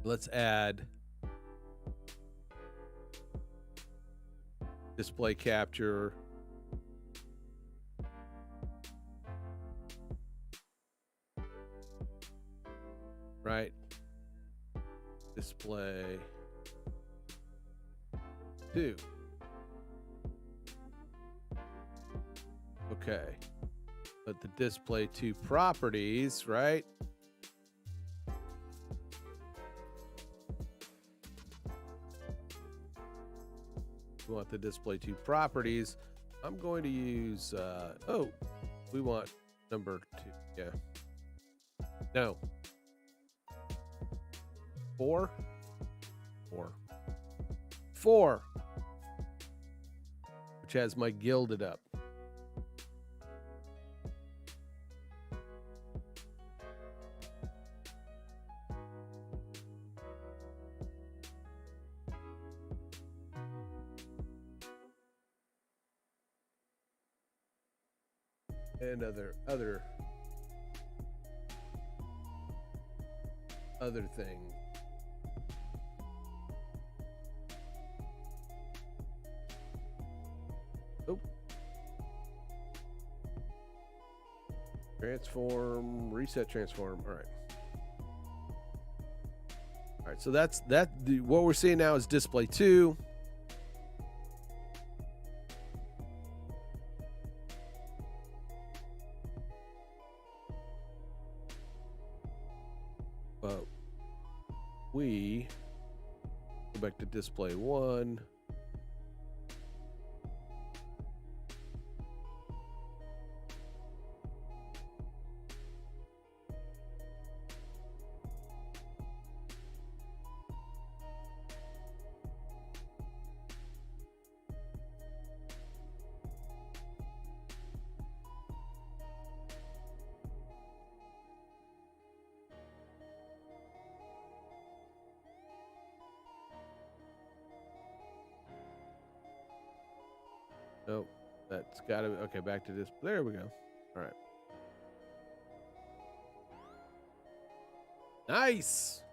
Let's add display capture. Right? Display 2. Okay. But the display 2 properties, right? We want the display 2 properties. I'm going to use, we want number 2. Yeah. No. 4, which has my gilded up. And other other thing. Oh. Transform, reset transform. All right. All right, so that's that. What we're seeing now is display 2. But we go back to display 1. Nope, that's got to okay. Back to this. There we go. All right. Nice.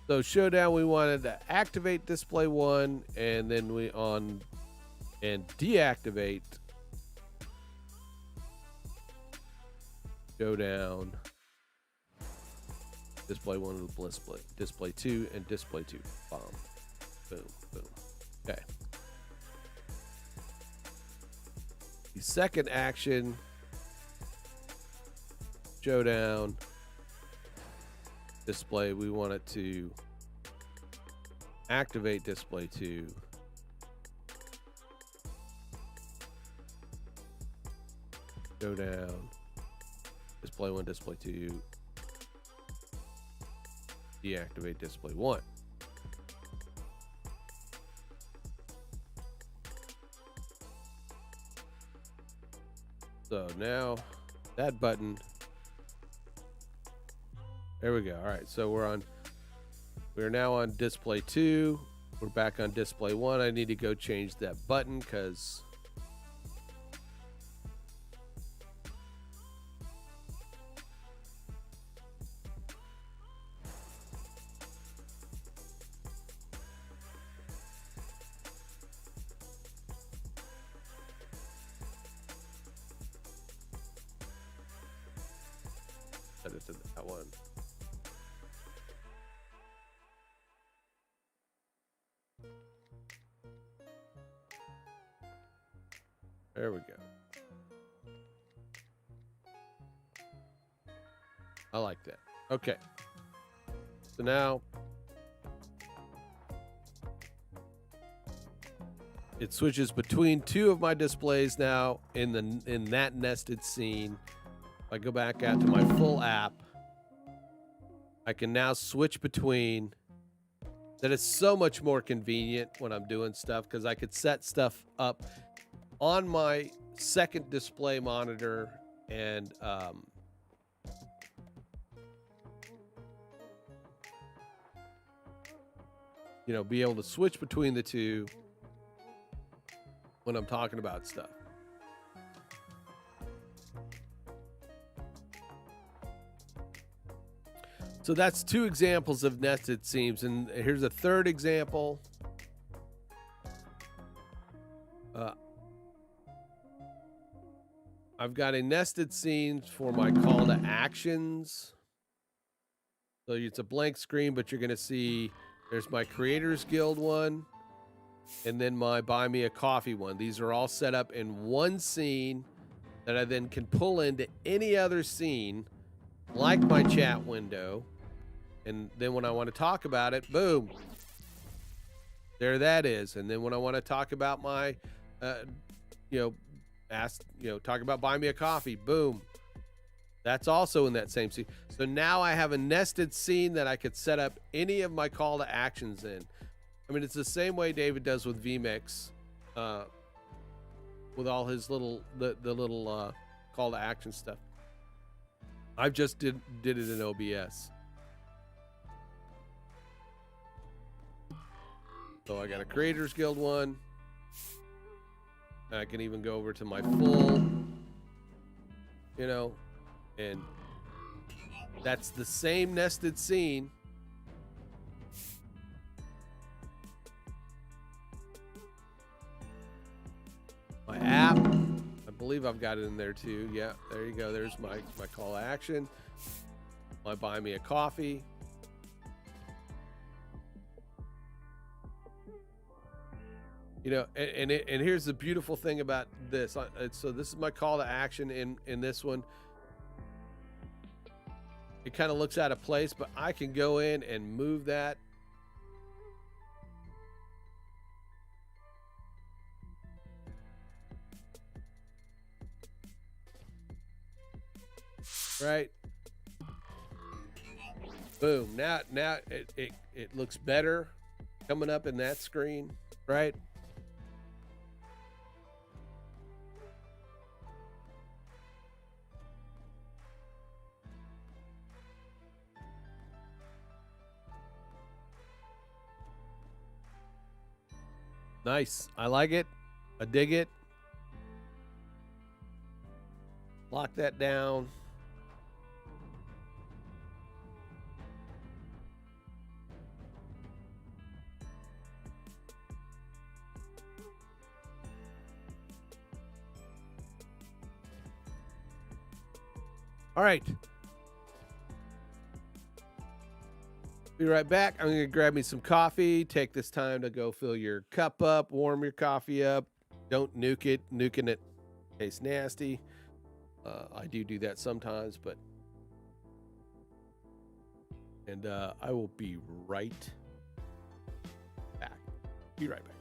So showdown, we wanted to activate display 1, and then we on and deactivate showdown. Display 1 with bliss split. Display 2 and display 2. Bomb. Boom. Boom. Okay. The second action. Showdown. Display. We want it to activate display 2. Showdown. Display 1, display 2. Deactivate display 1. So now that button, there we go. All right, so we're now on display 2. We're back on display 1. I need to go change that button because that one. There we go. I like that. Okay. So now it switches between 2 of my displays now in that nested scene. If I go back out to my full app, I can now switch between. That is so much more convenient when I'm doing stuff because I could set stuff up on my second display monitor and be able to switch between the two when I'm talking about stuff. So that's 2 examples of nested seams, and here's a third example. I've got a nested scene for my call to actions. So it's a blank screen, but you're going to see there's my Creators Guild one, and then my Buy Me a Coffee one. These are all set up in one scene that I then can pull into any other scene, like my chat window. And then when I want to talk about it, boom, there that is. And then when I want to talk about my, talk about Buy Me a Coffee, boom, that's also in that same scene. So now I have a nested scene that I could set up any of my call to actions in. I mean, it's the same way David does with vMix, with all his little call to action stuff. I've just did it in OBS. So I got a Creators Guild one. I can even go over to my full, you know, and that's the same nested scene. My app, I believe I've got it in there too. Yeah, there you go. There's my call to action. My buy me a coffee. You know, and here's the beautiful thing about this. So this is my call to action in this one. It kind of looks out of place, but I can go in and move that. Right. Boom. Now it looks better coming up in that screen, right? Nice. I like it. I dig it. Lock that down. All right. Be right back. I'm going to grab me some coffee. Take this time to go fill your cup up, warm your coffee up. Don't nuke it. Nuking it tastes nasty. I do that sometimes, but... And I will be right back. Be right back.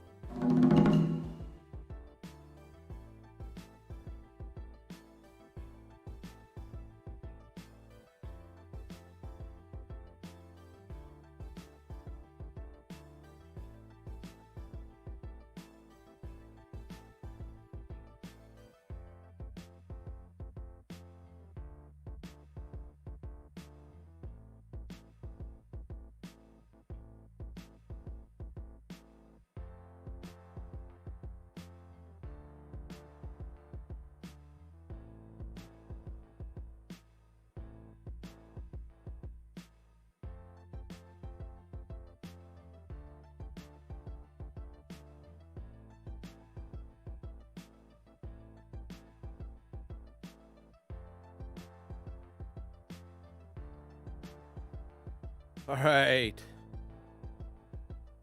All right.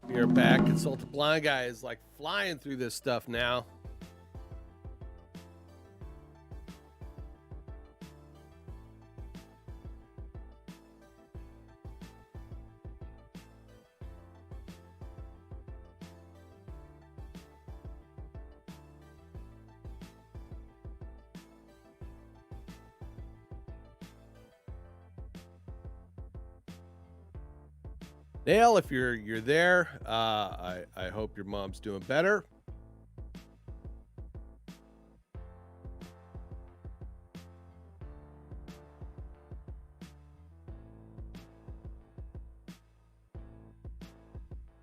We are back. Consult the Blind Guy is like flying through this stuff now. Dale, if you're there, I hope your mom's doing better.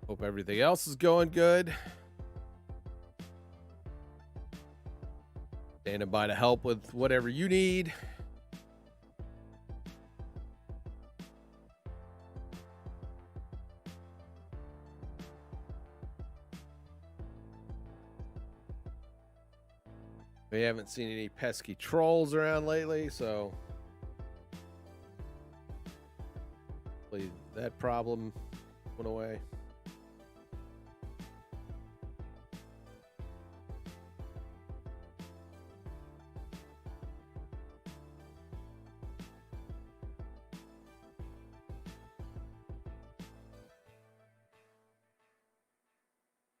Hope everything else is going good. Standing by to help with whatever you need. We haven't seen any pesky trolls around lately, so hopefully that problem went away.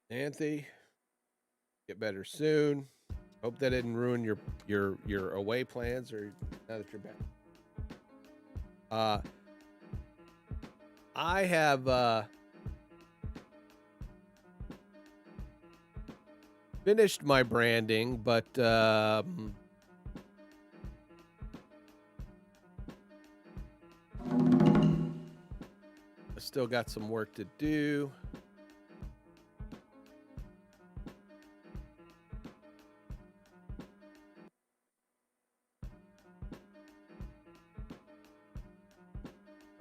Anthony, get better soon. Hope that didn't ruin your away plans or now that you're back. I have finished my branding, but I still got some work to do.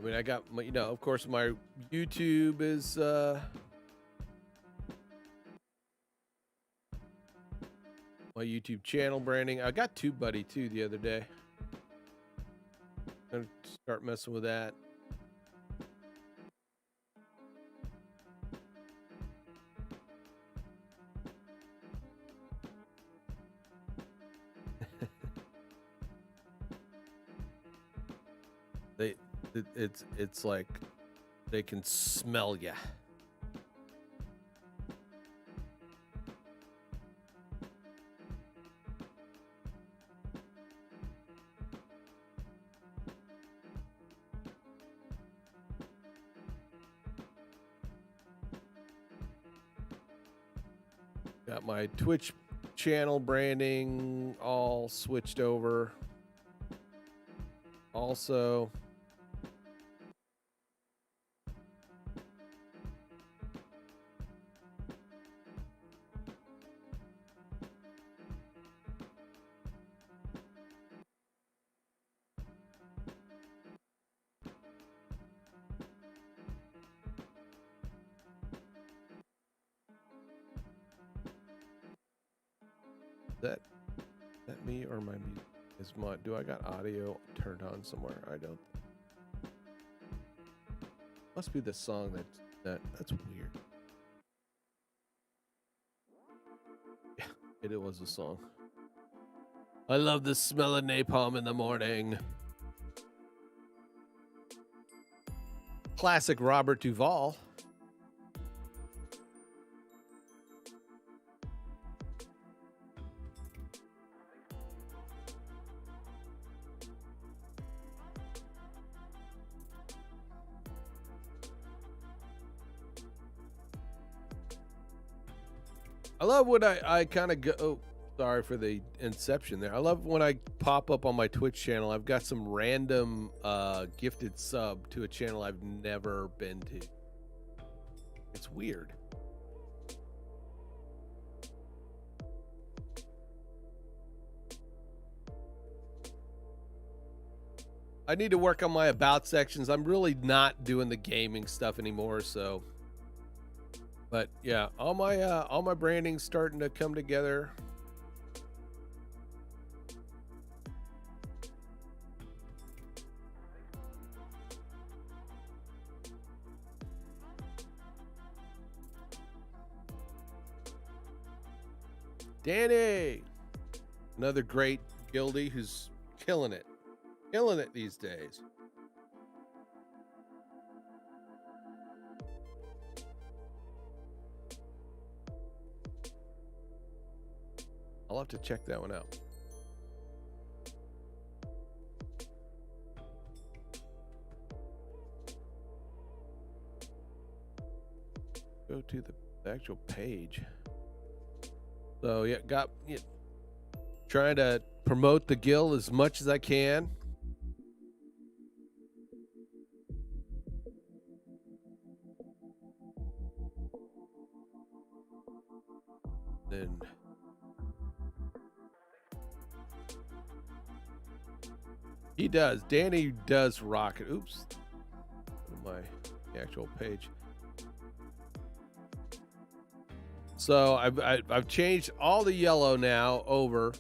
I mean, I got my, you know, of course, my YouTube is my YouTube channel branding. I got TubeBuddy too the other day. I'm gonna start messing with that. It's like they can smell ya. Got my Twitch channel branding all switched over. Also, that me or my music is my, do I got audio turned on somewhere? I don't. Must be the song that's weird. Yeah, it was a song. I love the smell of napalm in the morning. Classic Robert Duvall. I love when I kind of go, oh, sorry for the inception there. I love when I pop up on my Twitch channel. I've got some random gifted sub to a channel I've never been to. It's weird. I need to work on my about sections. I'm really not doing the gaming stuff anymore, so. But yeah, all my branding's starting to come together. Danny, another great Guildie who's killing it these days. I'll have to check that one out. Go to the actual page. So yeah, trying to promote the guild as much as I can. Then he does. Danny does rock it. Oops. My actual page. So I've changed all the yellow now over.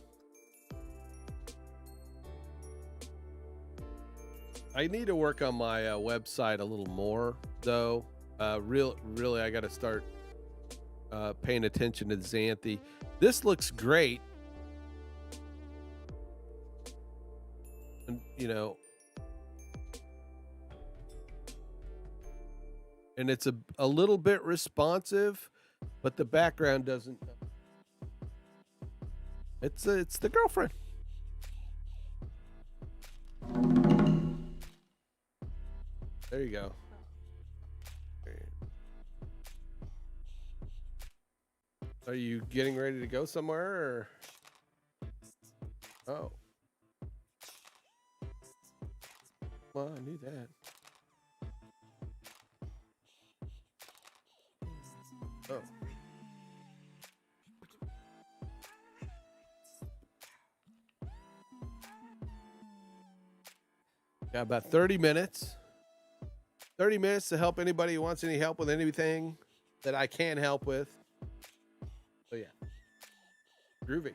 I need to work on my website a little more, though. Really, I got to start paying attention to Xanthe. This looks great. And, you know, and it's a little bit responsive, but the background doesn't. It's the girlfriend. There you go. Are you getting ready to go somewhere? Or? Oh. Well, I knew that. Oh. Got about 30 minutes. 30 minutes to help anybody who wants any help with anything that I can help with. So yeah, groovy.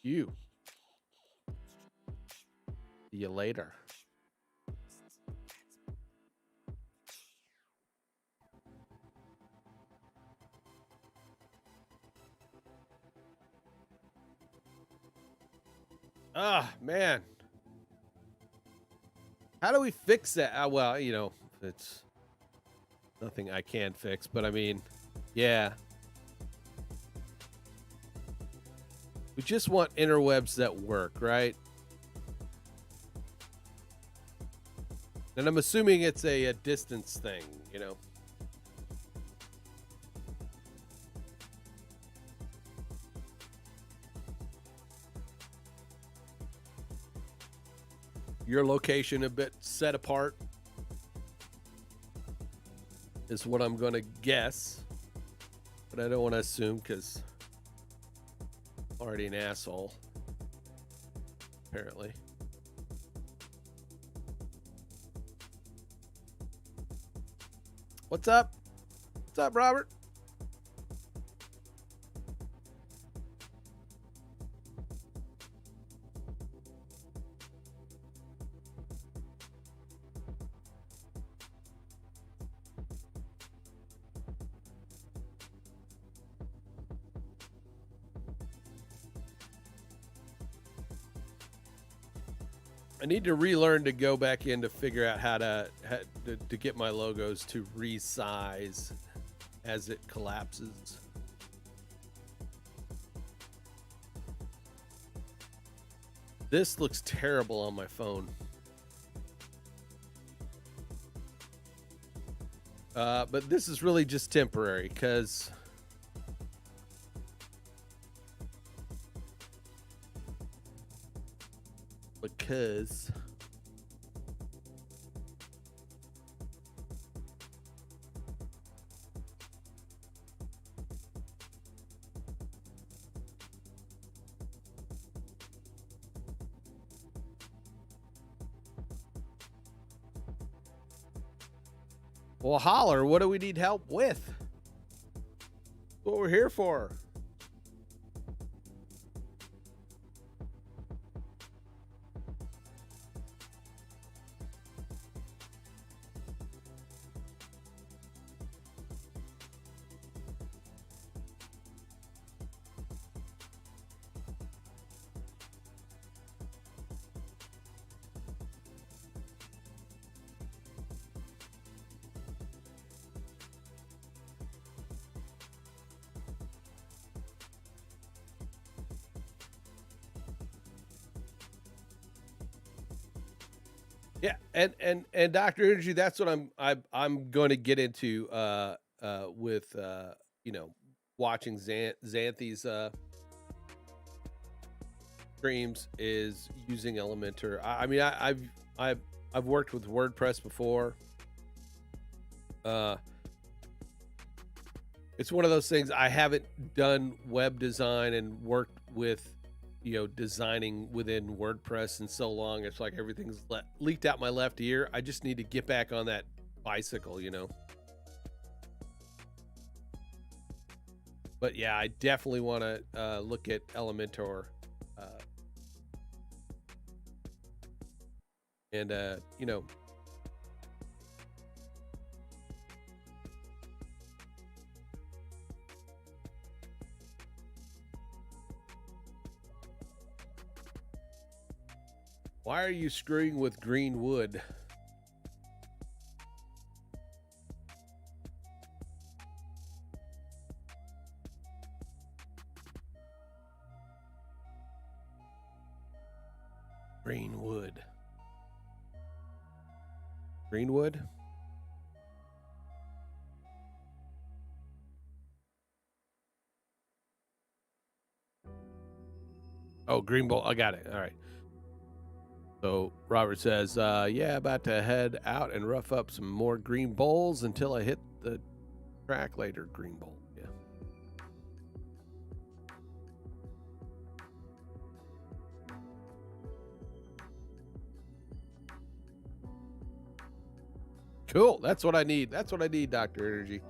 You. See you later. Ah, man. How do we fix that? Well, you know, it's nothing I can fix, but I mean, yeah. We just want interwebs that work, right? And I'm assuming it's a distance thing, you know? Your location a bit set apart is what I'm going to guess. But I don't want to assume because I'm already an asshole, apparently. What's up? What's up, Robert? I need to relearn to go back in to figure out how to get my logos to resize as it collapses. This looks terrible on my phone. But this is really just temporary because well, holler, what do we need help with? What we're here for. Yeah, and Dr. Energy, that's what I'm going to get into with you know, watching Xanthi's streams is using Elementor. I mean, I've worked with WordPress before. It's one of those things. I haven't done web design and worked with, you know, designing within WordPress in so long. It's like everything's leaked out my left ear. I just need to get back on that bicycle, you know. But yeah, I definitely want to look at Elementor and you know, why are you screwing with green wood? Greenwood. Greenwood? Oh, green bowl. I got it. All right. So Robert says, yeah, about to head out and rough up some more green bowls until I hit the track later. Green bowl. Yeah. Cool. That's what I need. That's what I need, Dr. Energy.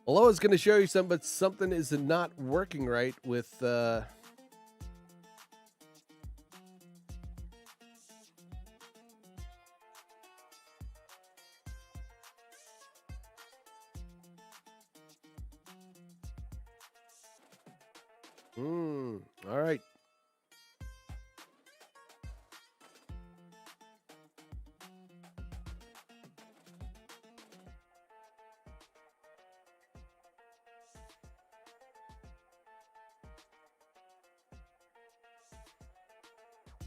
Well, I was going to show you something, but something is not working right with all right.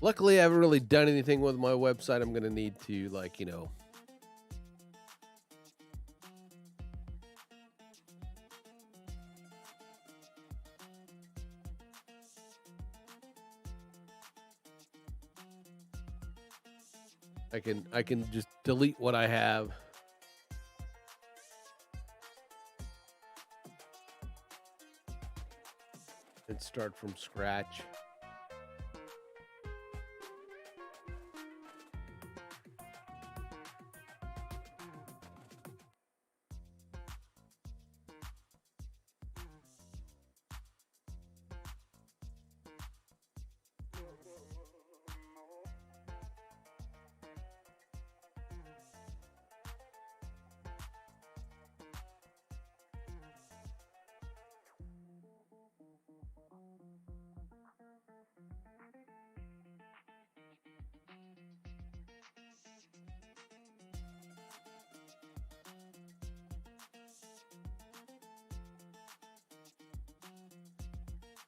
Luckily, I haven't really done anything with my website. I'm going to need to, like, you know, I can just delete what I have. And start from scratch.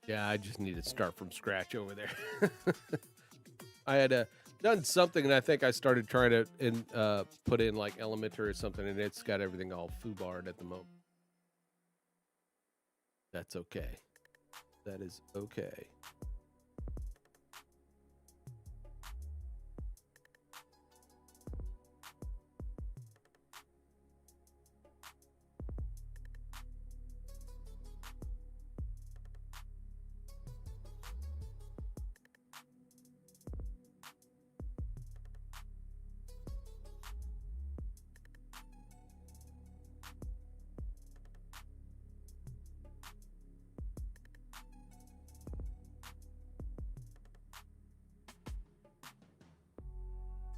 Yeah, I just need to start from scratch over there. I had done something, and I think I started trying to put in like Elementor or something, and it's got everything all foobarred at the moment. That's okay. That is okay.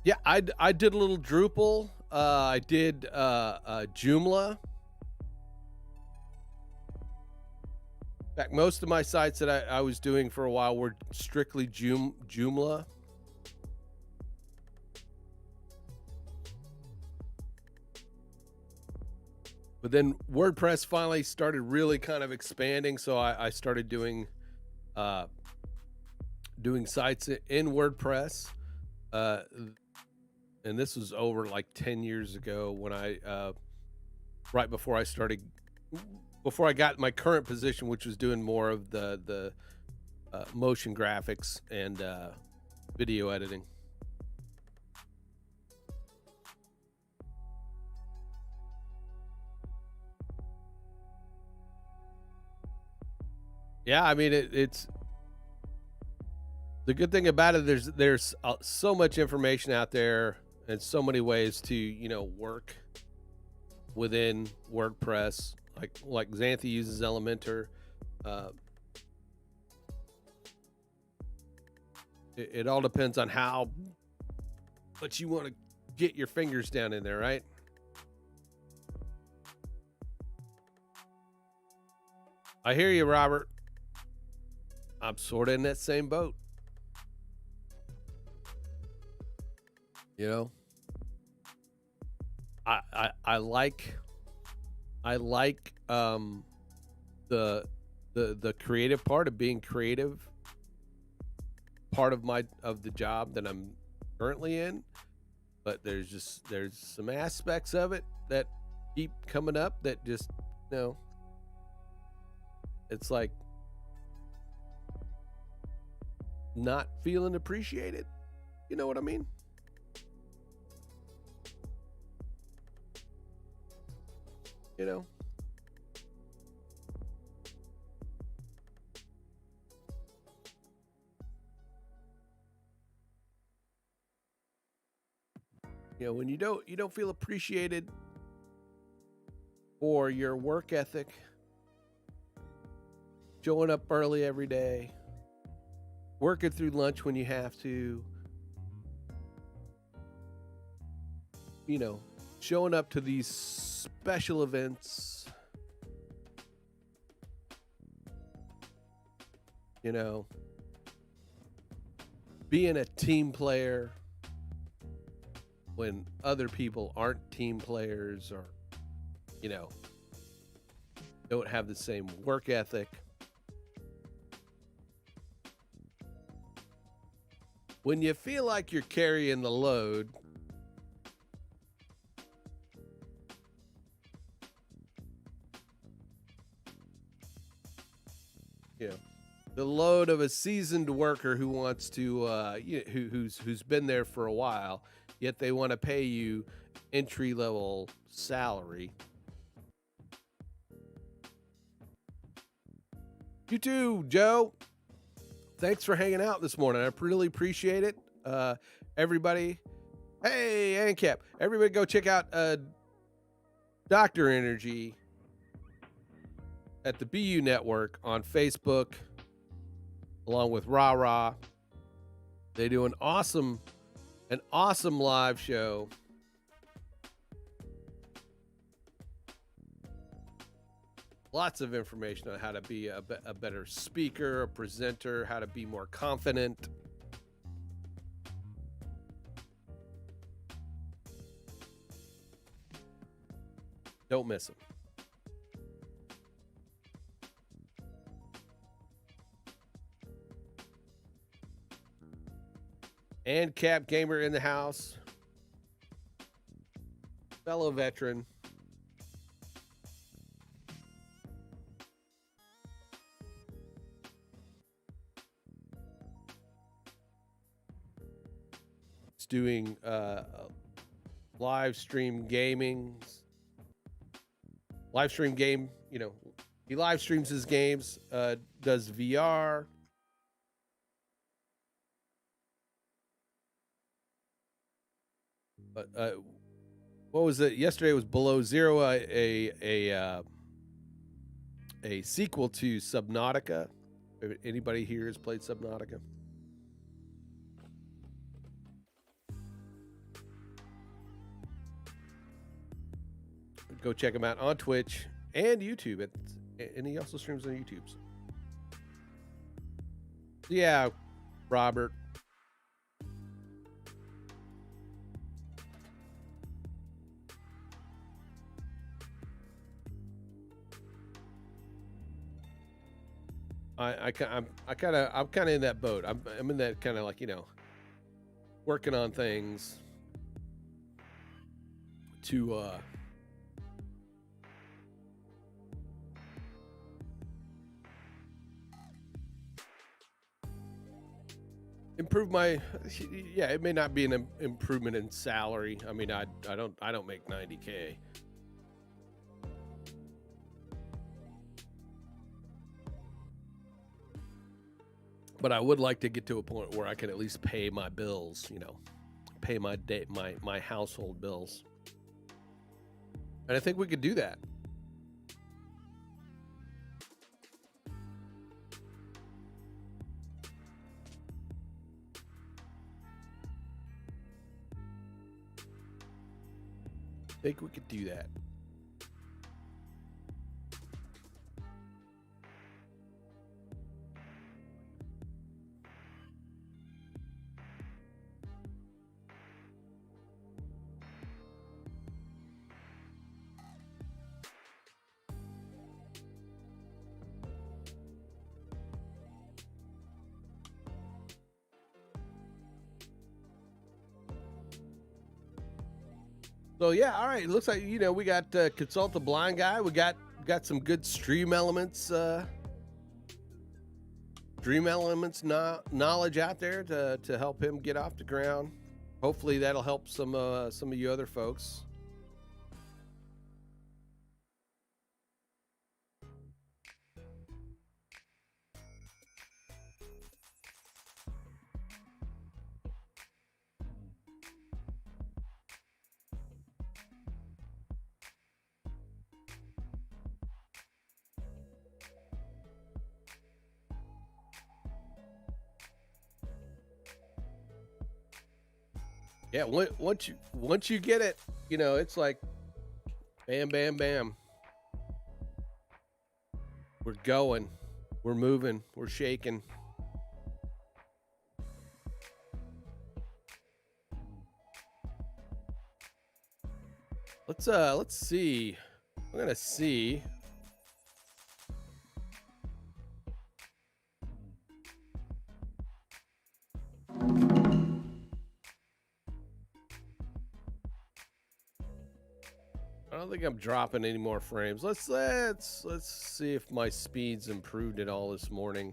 Yeah, I did a little Drupal. I did Joomla. In fact, most of my sites that I was doing for a while were strictly Joomla. But then WordPress finally started really kind of expanding, so I started doing sites in WordPress. And this was over like 10 years ago when right before I got my current position, which was doing more of the motion graphics and video editing. Yeah, I mean it's the good thing about it. There's so much information out there and so many ways to work within WordPress. like Xanthe uses Elementor. It all depends on how much you want to get your fingers down in there, right? I hear you, Robert. I'm sort of in that same boat. You know, I like the creative part of being creative, part of the job that I'm currently in, but there's some aspects of it that keep coming up that just, you know, it's like not feeling appreciated. You know what I mean? You know? You know, when you don't feel appreciated for your work ethic, showing up early every day, working through lunch when you have to, you know, showing up to these special events, you know, being a team player when other people aren't team players or, you know, don't have the same work ethic. When you feel like you're carrying the load, you know, the load of a seasoned worker who wants to, who's been there for a while, yet they want to pay you entry level salary. You too, Joe. Thanks for hanging out this morning. I really appreciate it. Everybody, hey, ANCAP, everybody go check out Dr. Energy at the BU Network on Facebook, along with Rah. They do an awesome live show. Lots of information on how to be a better speaker, a presenter, how to be more confident. Don't miss them. And Cap Gamer in the house. Fellow veteran. It's doing live stream gaming. Live stream game, you know, he live streams his games, does VR. But what was it? Yesterday was Below Zero, a sequel to Subnautica. If anybody here has played Subnautica? Go check him out on Twitch and YouTube. And he also streams on YouTube. Yeah, Robert. I'm kind of in that boat. I'm in that kind of like, you know, working on things to improve my, yeah, it may not be an improvement in salary. I mean, I don't make $90K. But I would like to get to a point where I can at least pay my bills, you know, pay my household bills. And I think we could do that. think we could do that. So yeah, all right. It looks like, you know, we got consult the blind guy. We got some good stream elements knowledge out there to help him get off the ground. Hopefully that'll help some of you other folks. Yeah, once you get it, you know, it's like bam, bam, bam. We're going, we're moving, we're shaking. Let's see. I'm gonna see. I don't think I'm dropping any more frames. Let's see if my speed's improved at all this morning.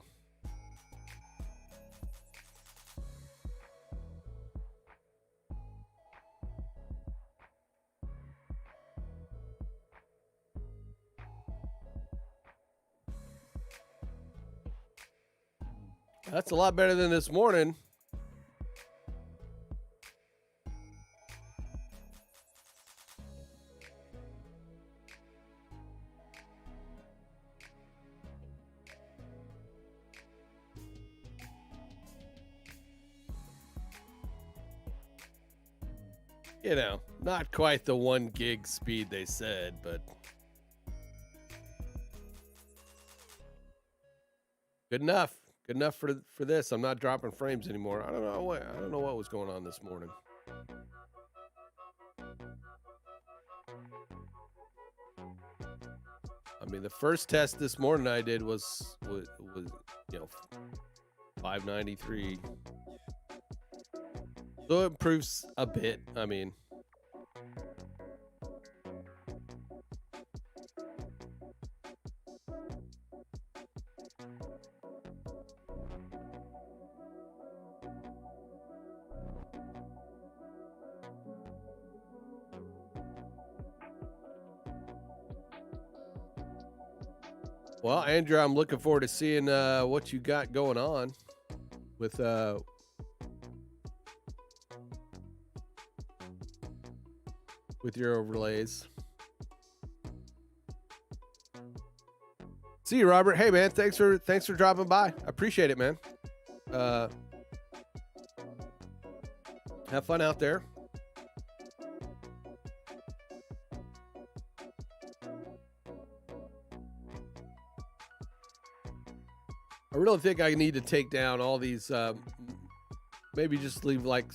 That's a lot better than this morning. You know, not quite the 1 gig speed they said, but good enough. Good enough for this. I'm not dropping frames anymore. I don't know what was going on this morning. I mean, the first test this morning I did was you know, 593. So it improves a bit. I mean, well, Andrew, I'm looking forward to seeing what you got going on with your overlays. See you, Robert. Hey, man, thanks for dropping by. I appreciate it, man. Have fun out there. I really think I need to take down all these, maybe just leave like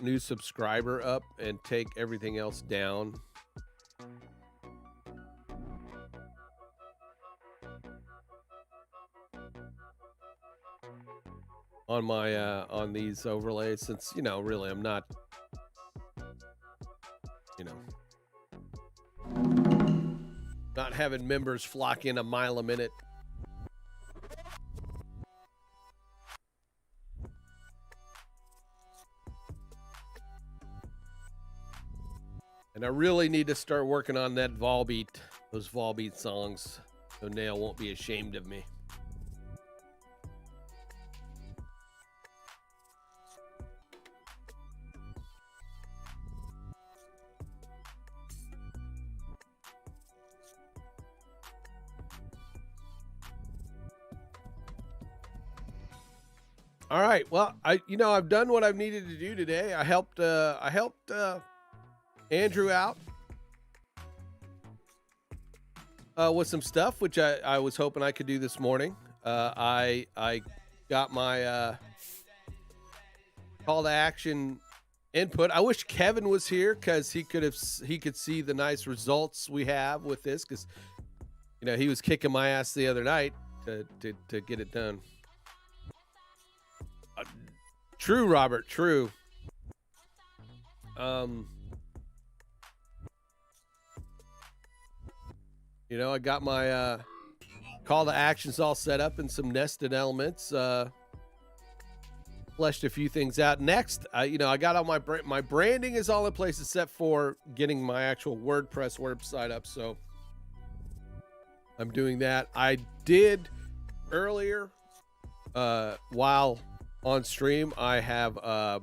new subscriber up and take everything else down. On my, on these overlays, since, you know, really I'm not, you know, not having members flock in a mile a minute. And I really need to start working on that Volbeat, those Volbeat songs, so Nail won't be ashamed of me. All right. Well, I've done what I've needed to do today. I helped Andrew out with some stuff, which I was hoping I could do this morning. I got my call to action input. I wish Kevin was here because he could see the nice results we have with this, because he was kicking my ass the other night to get it done. True, Robert. True. I got my call to actions all set up and some nested elements. Fleshed a few things out. Next, I got all my branding is all in place except for getting my actual WordPress website up. So I'm doing that. I did earlier, while on stream, I have I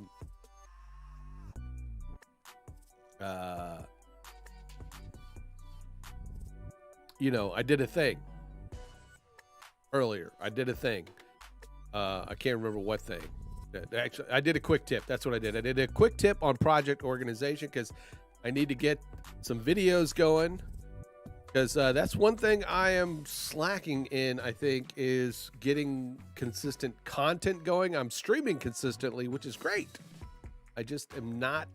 did a thing earlier. I can't remember what thing. Actually, I did a quick tip. That's what I did. I did a quick tip on project organization because I need to get some videos going. Because that's one thing I am slacking in, I think, is getting consistent content going. I'm streaming consistently, which is great. I just am not.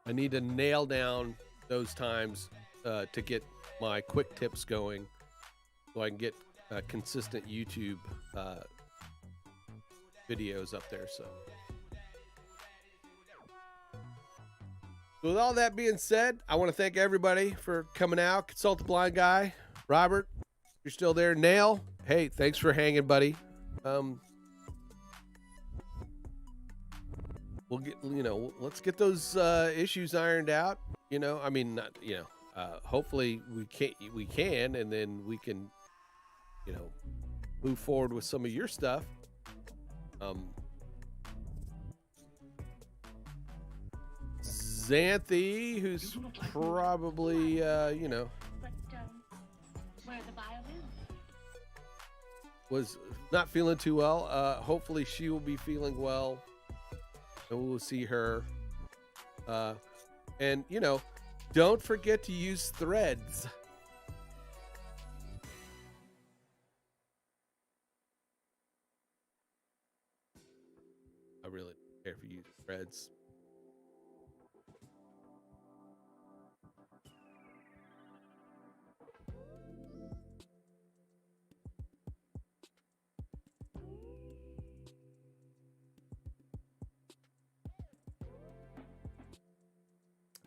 I need to nail down those times to get my quick tips going so I can get consistent YouTube videos up there. So with all that being said, I want to thank everybody for coming out. Consult the Blind Guy. Robert, you're still there. Nail, hey, thanks for hanging, buddy. We'll get, let's get those issues ironed out. Hopefully we can, and then we can, move forward with some of your stuff. Xanthi, who's probably, was not feeling too well. Hopefully she will be feeling well, and we will see her. And, don't forget to use threads. I really don't care if you use threads.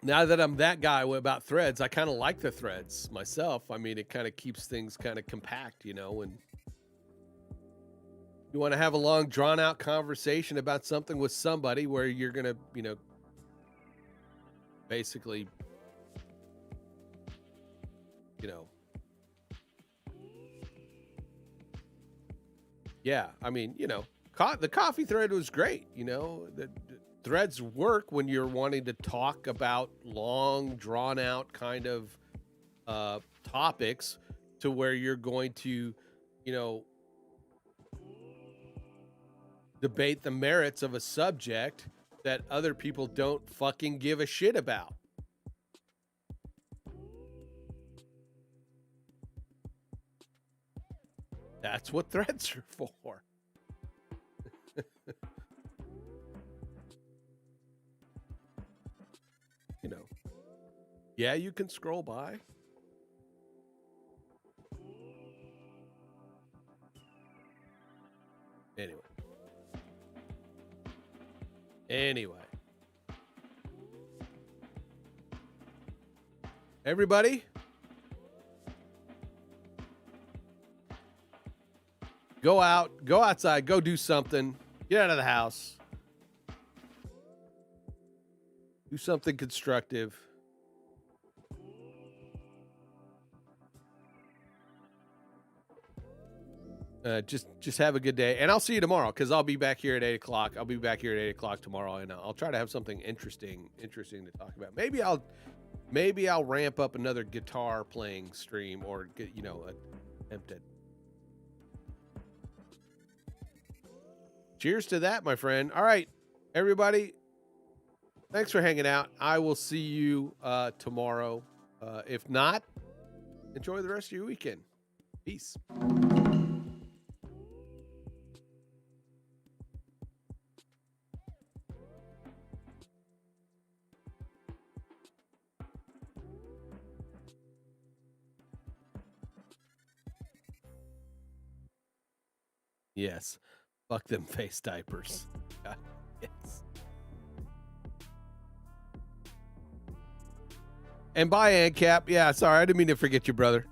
Now that I'm that guy about threads, I kind of like the threads myself. I mean, it kind of keeps things kind of compact, and you want to have a long, drawn-out conversation about something with somebody where you're going to, basically, yeah, I mean, the coffee thread was great, the threads work when you're wanting to talk about long, drawn-out kind of topics to where you're going to, debate the merits of a subject that other people don't fucking give a shit about. That's what threads are for. Yeah, you can scroll by. Anyway. Everybody, go outside, go do something. Get out of the house. Do something constructive. Just have a good day, and I'll see you tomorrow because I'll be back here at 8 o'clock. I'll be back here at 8 o'clock tomorrow, and I'll try to have something interesting to talk about. Maybe I'll ramp up another guitar playing stream, or get attempt it. Cheers to that, my friend. All right, everybody, Thanks for hanging out. I will see you tomorrow. If not, enjoy the rest of your weekend. Peace. Yes. Fuck them face diapers. Yes. And bye, ANCAP. Yeah, sorry. I didn't mean to forget you, brother.